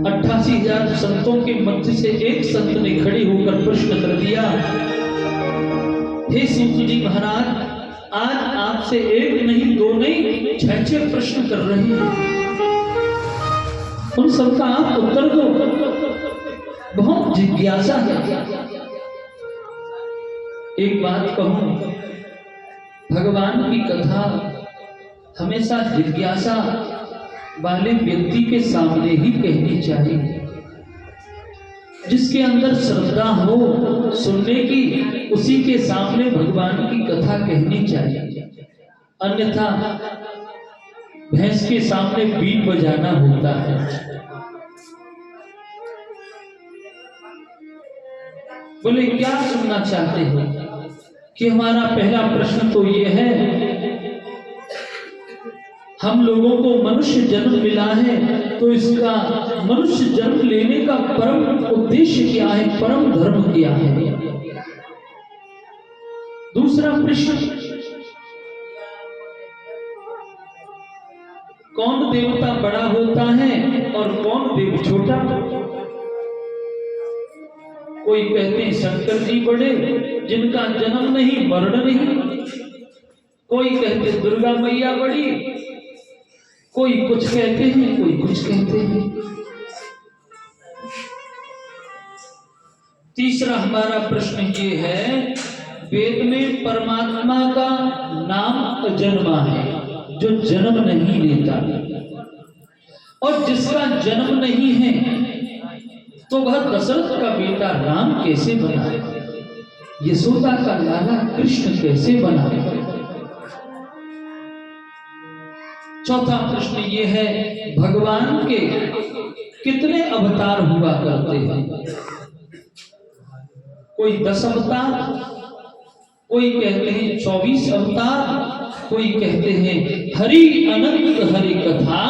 88,000 संतों के मध्य से एक संत ने खड़े होकर प्रश्न कर दिया हे सूत जी महाराज आज आपसे एक नहीं दो नहीं 6 प्रश्न कर रहे हैं उन सबका आप उत्तर दो बहुत जिज्ञासा है। एक बात कहूं भगवान की कथा हमेशा जिज्ञासा वाले व्यक्ति के सामने ही कहनी चाहिए जिसके अंदर श्रद्धा हो सुनने की उसी के सामने भगवान की कथा कहनी चाहिए अन्यथा भैंस के सामने बीन बजाना होता है। बोले क्या सुनना चाहते हो कि हमारा पहला प्रश्न तो ये है हम लोगों को मनुष्य जन्म मिला है तो इसका मनुष्य जन्म लेने का परम उद्देश्य क्या है परम धर्म क्या है। दूसरा प्रश्न कौन देवता बड़ा होता है और कौन देव छोटा। कोई कहते हैं शंकर जी बड़े जिनका जन्म नहीं मरण नहीं कोई कहते दुर्गा मैया बड़ी कोई कुछ कहते हैं कोई कुछ कहते हैं। तीसरा हमारा प्रश्न ये है वेद में परमात्मा का नाम अजन्मा है जो जन्म नहीं लेता और जिसका जन्म नहीं है तो वह दशरथ का बेटा राम कैसे बना यशोदा का लाला कृष्ण कैसे बना। चौथा प्रश्न ये है भगवान के कितने अवतार हुआ करते हैं। कोई 10 अवतार कोई कहते हैं 24 अवतार कोई कहते हैं हरि अनंत हरि कथा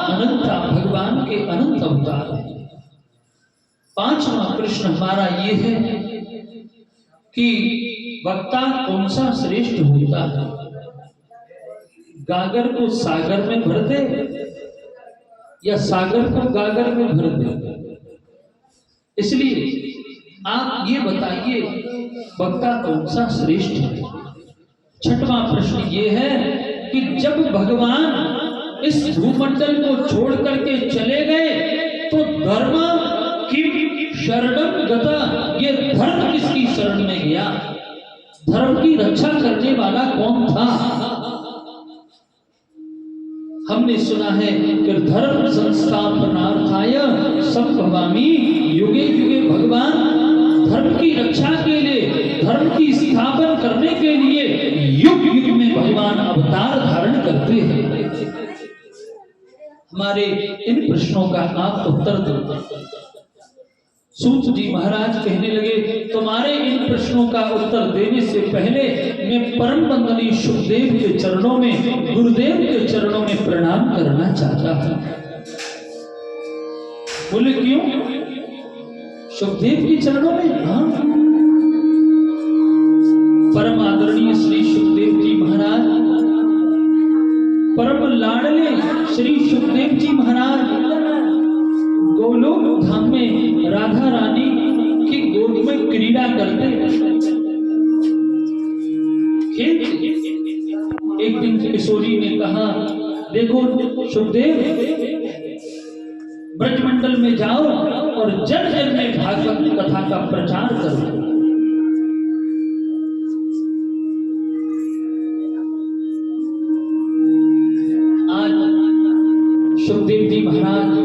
अनंता भगवान के अनंत अवतार है। पांचवा प्रश्न हमारा ये है कि वक्ता कौन सा श्रेष्ठ होता है गागर को सागर में भर दे या सागर को गागर में भर दे। इसलिए आप ये बताइए वक्ता कौन सा श्रेष्ठ है। छठवां प्रश्न ये है कि जब भगवान इस भूमंडल को छोड़ करके चले गए तो धर्म की शरणम गता ये धर्म किसकी शरण में गया धर्म की रक्षा करने वाला कौन था। हमने सुना है कि धर्म संस्थापनार्थाय संभवामि युगे युगे, भगवान धर्म की रक्षा के लिए, धर्म की स्थापना करने के लिए युग युग में भगवान अवतार धारण करते हैं। हमारे इन प्रश्नों का आप उत्तर दो। सूत जी महाराज कहने लगे, तुम्हारे इन प्रश्नों का उत्तर देने से पहले मैं परम वंदनीय सुखदेव के चरणों में, गुरुदेव के चरणों में प्रणाम करना चाहता हूं। बोले क्यों? सुखदेव के चरणों में? हाँ, परम आदरणीय श्री सुखदेव जी महाराज, परम लाडले श्री सुखदेव जी महाराज गोलोक धाम में राधा रानी की गोद में क्रीड़ा करते। एक दिन किशोरी ने कहा, देखो सुखदेव, ब्रजमंडल में जाओ और जन जन में भागवत कथा का प्रचार करो। आज सुखदेव जी महाराज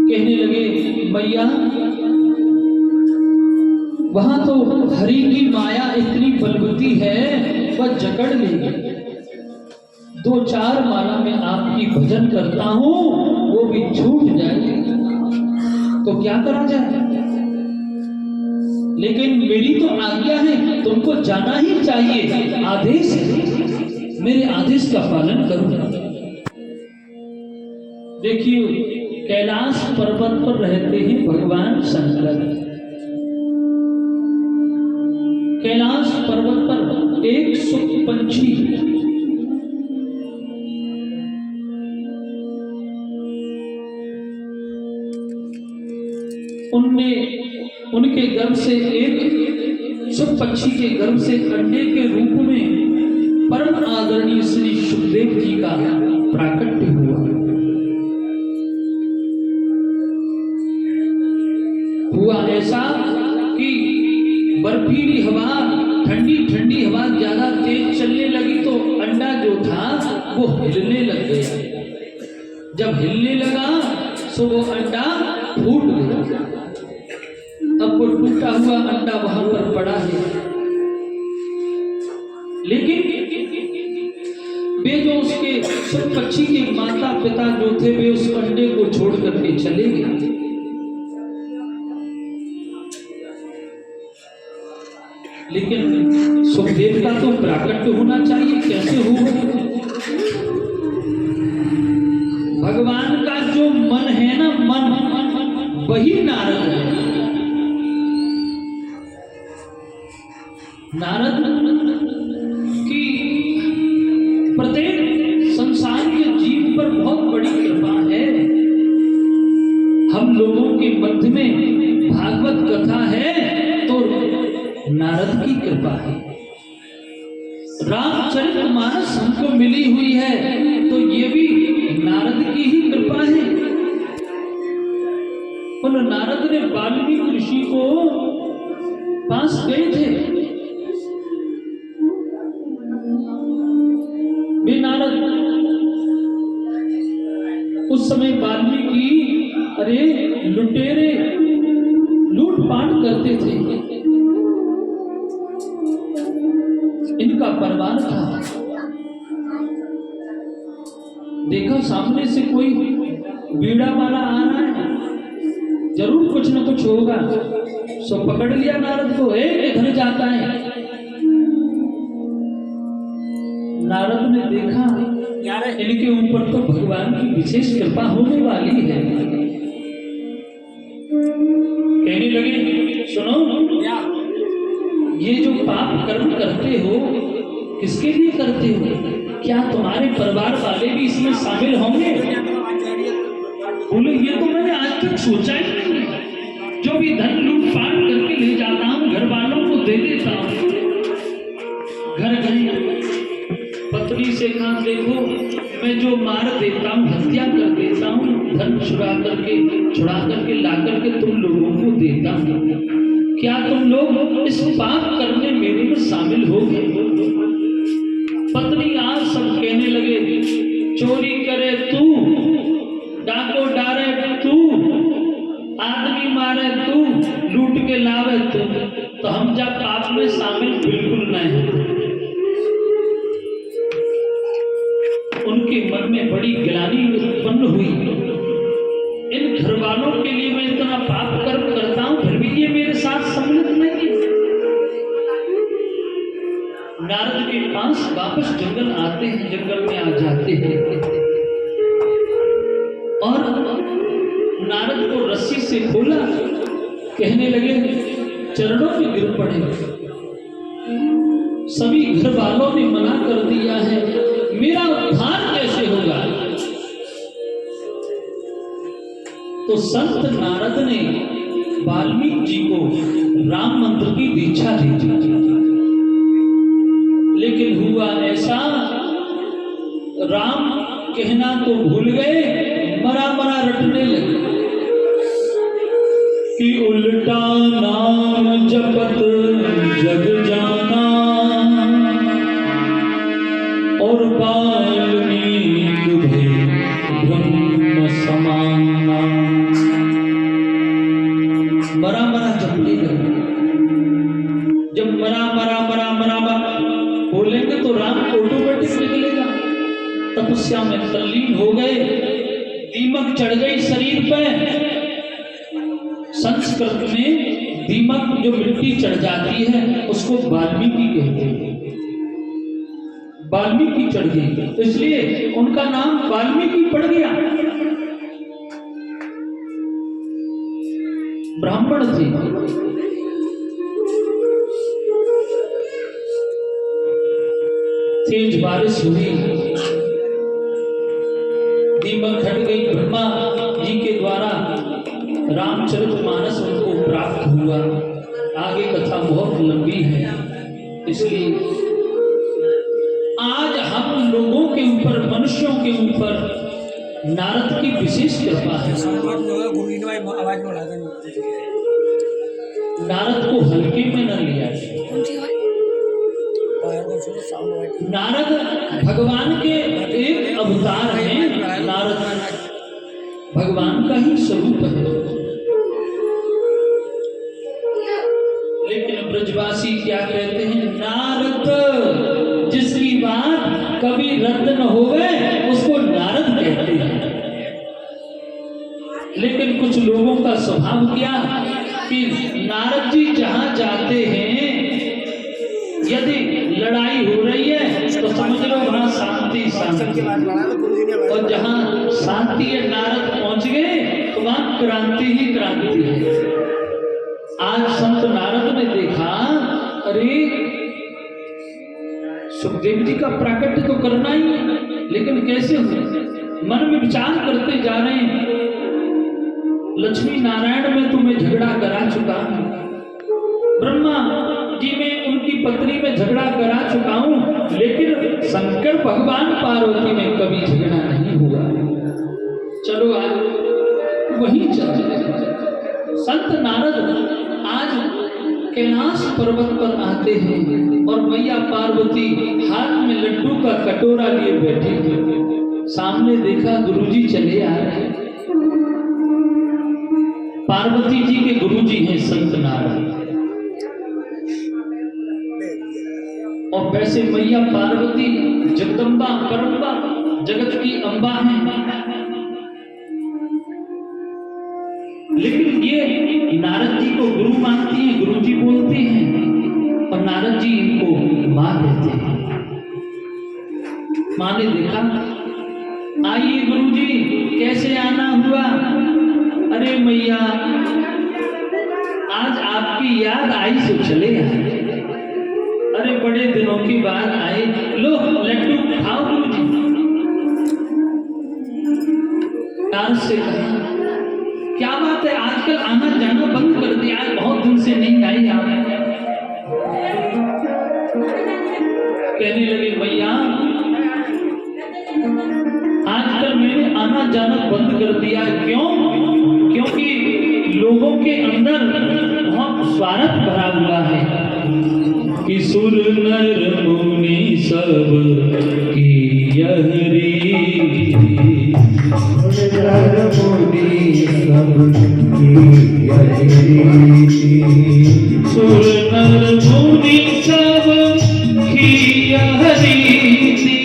कहने लगे, मैया वहां तो हरि की माया इतनी बलवती है, वह जकड़ लेगी। 2-4 माला में आपकी भजन करता हूं, वो भी छूट जाएगी, तो क्या करा जाए? लेकिन मेरी तो आज्ञा है, तुमको जाना ही चाहिए, आदेश है, मेरे आदेश का पालन करो। देखिए, कैलाश पर्वत पर रहते हैं भगवान शंकर। कैलाश पर्वत पर एक सुख पंछी उनके गर्भ से, एक सुख पक्षी के गर्भ से अंडे के रूप में परम आदरणीय श्री सुखदेव जी का प्राकट्य हुआ। ऐसा कि बर्फीली हवा, ठंडी ठंडी हवा ज्यादा तेज चलने लगी तो अंडा जो था वो हिलने लग गया। जब हिलने लगा तो वो अंडा फूट गया। अब वो टूटा हुआ अंडा वहां पर पड़ा है, लेकिन वे जो उसके सब पक्षी के माता पिता जो थे, वे उस अंडे को छोड़ करके चले गए। लेकिन सुखदेव का तो प्राकट्य होना चाहिए, कैसे होगा? भगवान का जो मन है ना, मन वही नारद है। नारद की प्रत्येक संसार के जीव पर बहुत बड़ी कृपा है। हम लोगों के मध्य में भागवत कथा है तो नारद की कृपा है। रामचरितमानस हमको मिली हुई है तो ये भी नारद की ही कृपा है। और नारद ने वाल्मीकि ऋषि को पास गए थे। वे नारद उस समय वाल्मीकि लुटेरे लूटपाट करते थे, इनका परिवार था। देखा सामने से कोई बीड़ा वाला आ रहा है, जरूर कुछ न कुछ होगा, सो पकड़ लिया नारद को। इधर जाता है। नारद ने देखा इनके ऊपर तो भगवान की विशेष कृपा होने वाली है। कहने लगे, सुनो, ये जो पाप कर्म करते हो किसके लिए करते हो? क्या तुम्हारे परिवार वाले भी इसमें शामिल होंगे? बोले, ये तो मैंने आज तक सोचा ही नहीं। जो भी धन लूटपाट करके ले जाता हूँ, घर वालों को दे देता हूँ। घर गए, पत्नी से कहा, देखो मैं जो मार देता हूँ, हत्या कर देता हूँ, धन छुड़ा करके ला करके तुम लोगों को देता हूँ। क्या तुम लोग इस पाप करने मेरे में शामिल हो गए? चोरी करे तू, डाको डारे तू, आदमी मारे तू, लूट के लावे तू, तो हम जब पाप में शामिल बिल्कुल नहीं। उनके मन में बड़ी गिलानी उत्पन्न हुई। इन घर वालों के लिए मैं इतना पाप कर्म करता हूं, फिर भी ये मेरे साथ सम्मिलित नहीं है। नारद के पास वापस जंगल आते हैं, जंगल में आ जाते हैं और नारद को रस्सी से खोला, कहने लगे, चरणों में गिर पड़े। सभी घर वालों ने मना कर दिया है, मेरा उद्धार कैसे होगा? तो संत नारद ने वाल्मीकि जी को राम मंत्र की दीक्षा दी थी। लेकिन हुआ ऐसा, राम कहना तो भूल गए, मरा मरा रटने लगे कि उल्टा नाम जपत जग जाना और वाल्मीकि भय ब्रह्म समाना। मरा मरा जपने लगे। जब मरा मरा मरा मरा मरा बोलेंगे तो राम ऑटोमेटिक निकलेगा। तपस्या में तल्लीन हो गए, दीमक चढ़ गई शरीर पे। संस्कृत में दीमक जो मिट्टी चढ़ जाती है उसको वाल्मीकि कहते हैं। वाल्मीकि चढ़ गई, इसलिए उनका नाम वाल्मीकि पड़ गया। ब्राह्मण थे, तेज बारिश हुई, दीमक हट गई। ब्रह्मा जी के द्वारा रामचरितमानस उनको प्राप्त हुआ। आगे कथा बहुत लंबी है, इसलिए आज हम लोगों के ऊपर, मनुष्यों के ऊपर नारद की विशेष कृपा है। नारद को हल्के में न लिया। नारद भगवान के एक अवतार हैं। नारद भगवान का ही स्वरूप है। लेकिन ब्रजवासी क्या कहते हैं, नारद जिसकी बात कभी रद्द न होवे उसको नारद कहते हैं। लेकिन कुछ लोगों का स्वभाव क्या कि नारद जी जहां जाते हैं, यदि लड़ाई हो रही है तो समझ लो वहां शांति शांति, और जहां शांति है नारद पहुंच गए तो वहां क्रांति ही क्रांति है। आज संत नारद ने देखा, अरे सुखदेव जी का प्राकट्य तो करना ही है, लेकिन कैसे हो? मन में विचार करते जा रहे हैं, लक्ष्मी नारायण में तुम्हें झगड़ा करा चुका हूं, ब्रह्मा जी में उनकी पत्नी में झगड़ा करा चुका हूं, लेकिन शंकर भगवान पार्वती में कभी झगड़ा नहीं हुआ। चलो आज वही चलते। संत नारद आज कैलाश पर्वत पर आते हैं और मैया पार्वती हाथ में लड्डू का कटोरा लिए बैठी है। सामने देखा गुरुजी चले आ रहे हैं। पार्वती जी के गुरुजी हैं संत नारद, और वैसे मैया पार्वती जगदम्बा परम्बा जगत की अम्बा है। लेकिन ये नारद जी को गुरु मानती हैं, गुरु जी बोलते हैं, और नारद जी इनको मां कहते हैं। मां ने देखा, आइए गुरु जी, कैसे आना हुआ? अरे मैया, आज आपकी याद आई सो चले आए। अरे बड़े दिनों की बात आए, लो लड्डू खाओ गुरु जी। नारद से कहा, क्या बात है, आजकल आना जाना बंद कर दिया है, बहुत दिन से नहीं आई आप। कहने लगे, मैया आजकल मैंने आना जाना बंद कर दिया है। क्यों? क्योंकि लोगों के अंदर बहुत स्वार्थ भरा हुआ है कि सुर नर मुनि सब की यह रीत नर मुनि सबकी रीति सुर नर मुनि सब किया रीति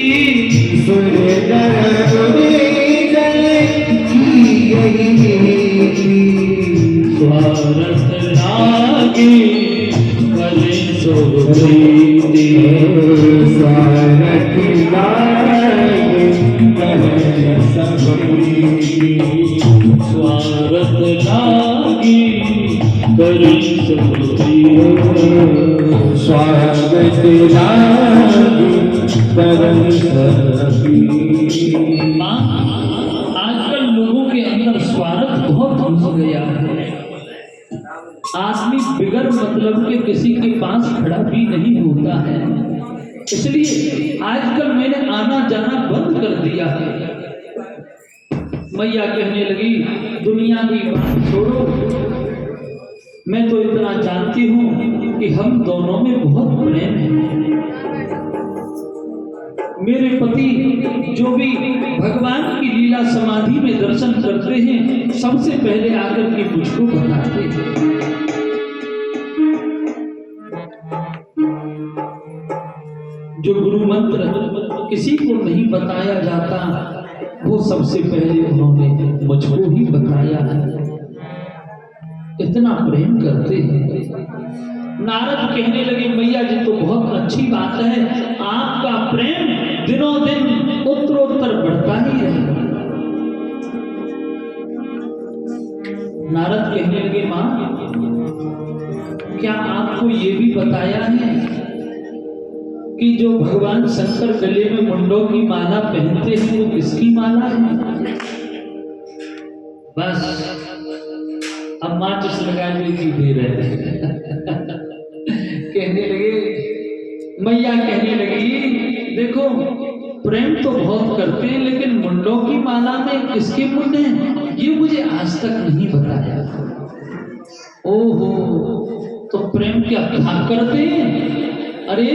सुर नर मुनि की यही रीति स्वार्थ लागे करे सो प्रीति स्वार्थ लागे करे सब प्रीति स्वार्थ लागे करे सो प्रीति स्वागत लागे करे सब प्रीति। आजकल लोगों के अंदर स्वार्थ बहुत घुस गया है। आदमी बिगर मतलब के किसी के पास खड़ा भी नहीं होता है। इसलिए आजकल मैंने आना जाना बंद कर दिया है। मैया कहने लगी दुनिया की बात छोड़ो, मैं तो इतना जानती हूँ कि हम दोनों में बहुत प्रेम है। मेरे पति जो भी भगवान की लीला समाधि में दर्शन करते हैं सबसे पहले आकर के मुझको बताते हैं। जो गुरु मंत्र किसी को नहीं बताया जाता वो सबसे पहले उन्होंने मुझको ही बताया है। इतना प्रेम करते हैं। नारद कहने लगे मैया जी तो बहुत अच्छी बात है, आपका प्रेम दिनों दिन उत्तरोत्तर बढ़ता ही रहेगा। नारद कहने लगे मां क्या आपको ये भी बताया है कि जो भगवान शंकर गले में मुंडों की माला पहनते हैं वो किसकी माला है? बस अब माचिस लगाने की देर है। कहने लगे मैया कहने लगी देखो प्रेम तो बहुत करते हैं लेकिन मुंडों की माला में किसके मुंड हैं ये मुझे आज तक नहीं बताया। ओहो तो प्रेम क्या भाग करते हैं? अरे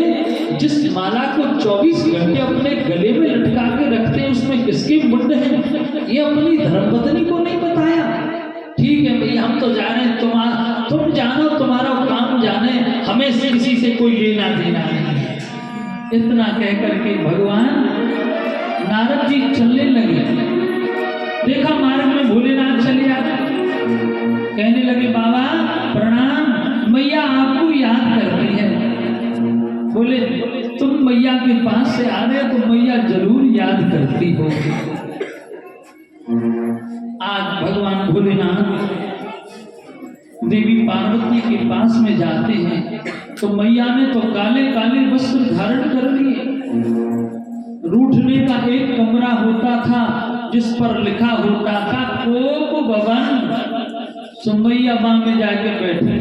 जिस माला को 24 घंटे अपने गले में लटका के रखते हैं उसमें किसके मुंड हैं ये अपनी धर्मपत्नी को नहीं बताया। ठीक है भैया हम तो जाने तुम जानो तुम्हारा काम जाने, हमें से किसी से कोई लेना देना नहीं। इतना कह करके भगवान नारद जी चलने लगे। देखा मार्ग में भोलेनाथ चले आए। कहने लगे बाबा प्रणाम, मैया आपको याद कर रही है। बोले तुम मैया के पास से आ रहे तो मैया जरूर याद करती हो। आज भगवान भोलेनाथ देवी पार्वती के पास में जाते हैं तो मैया ने तो काले काले वस्त्र धारण कर लिए। रूठने का एक कमरा होता था जिस पर लिखा होता था कोप भवन। सुमैया मां में जाके बैठे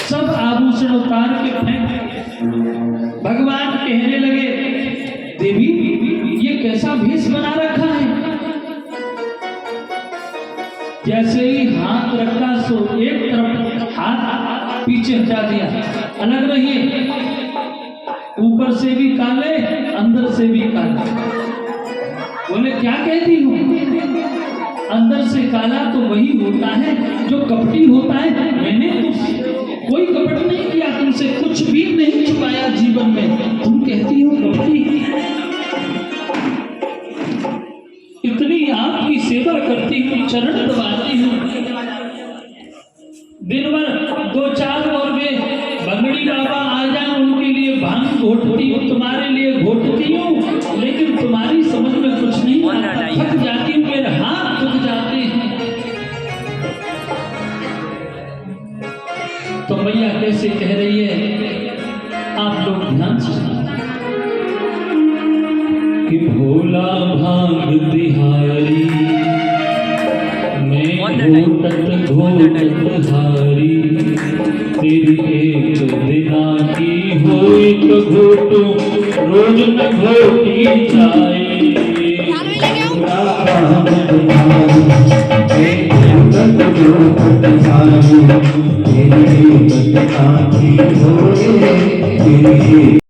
सब आभूषण उतार के फेंक। भगवान कहने लगे देवी ये कैसा भेष बना रखा है? जैसे ही हाथ रखा सो एक तरफ हाथ पीछे हटा दिया, अलग रहिए। ऊपर से भी काले अंदर से भी काले। बोले क्या कहती हूँ? अंदर से काला तो वही होता है जो कपटी होता है। मैंने तो कोई कपट नहीं किया, तुमसे कुछ भी नहीं छुपाया जीवन में, तुम कहती हो कपटी। इतनी आपकी सेवा करती हूँ, चरण दबाती हूँ। दिन भर 2-4 और वे बंगड़ी बाबा आ जाए उनके लिए भांग घोटती हूँ, तुम्हारे लिए घोटती हूँ, लेकिन तुम्हारी समझ में कुछ नहीं आता। थक जाती हूँ, मेरे हाथ थक जाते हैं। तो मैया कैसे कह रही है आप लोग ध्यान से कि भोला भांग तिहारी मैं घोटत घोटत हारी। तेरी एक दिना की होई तो घोटू रोज न घोटी जाए। तेरी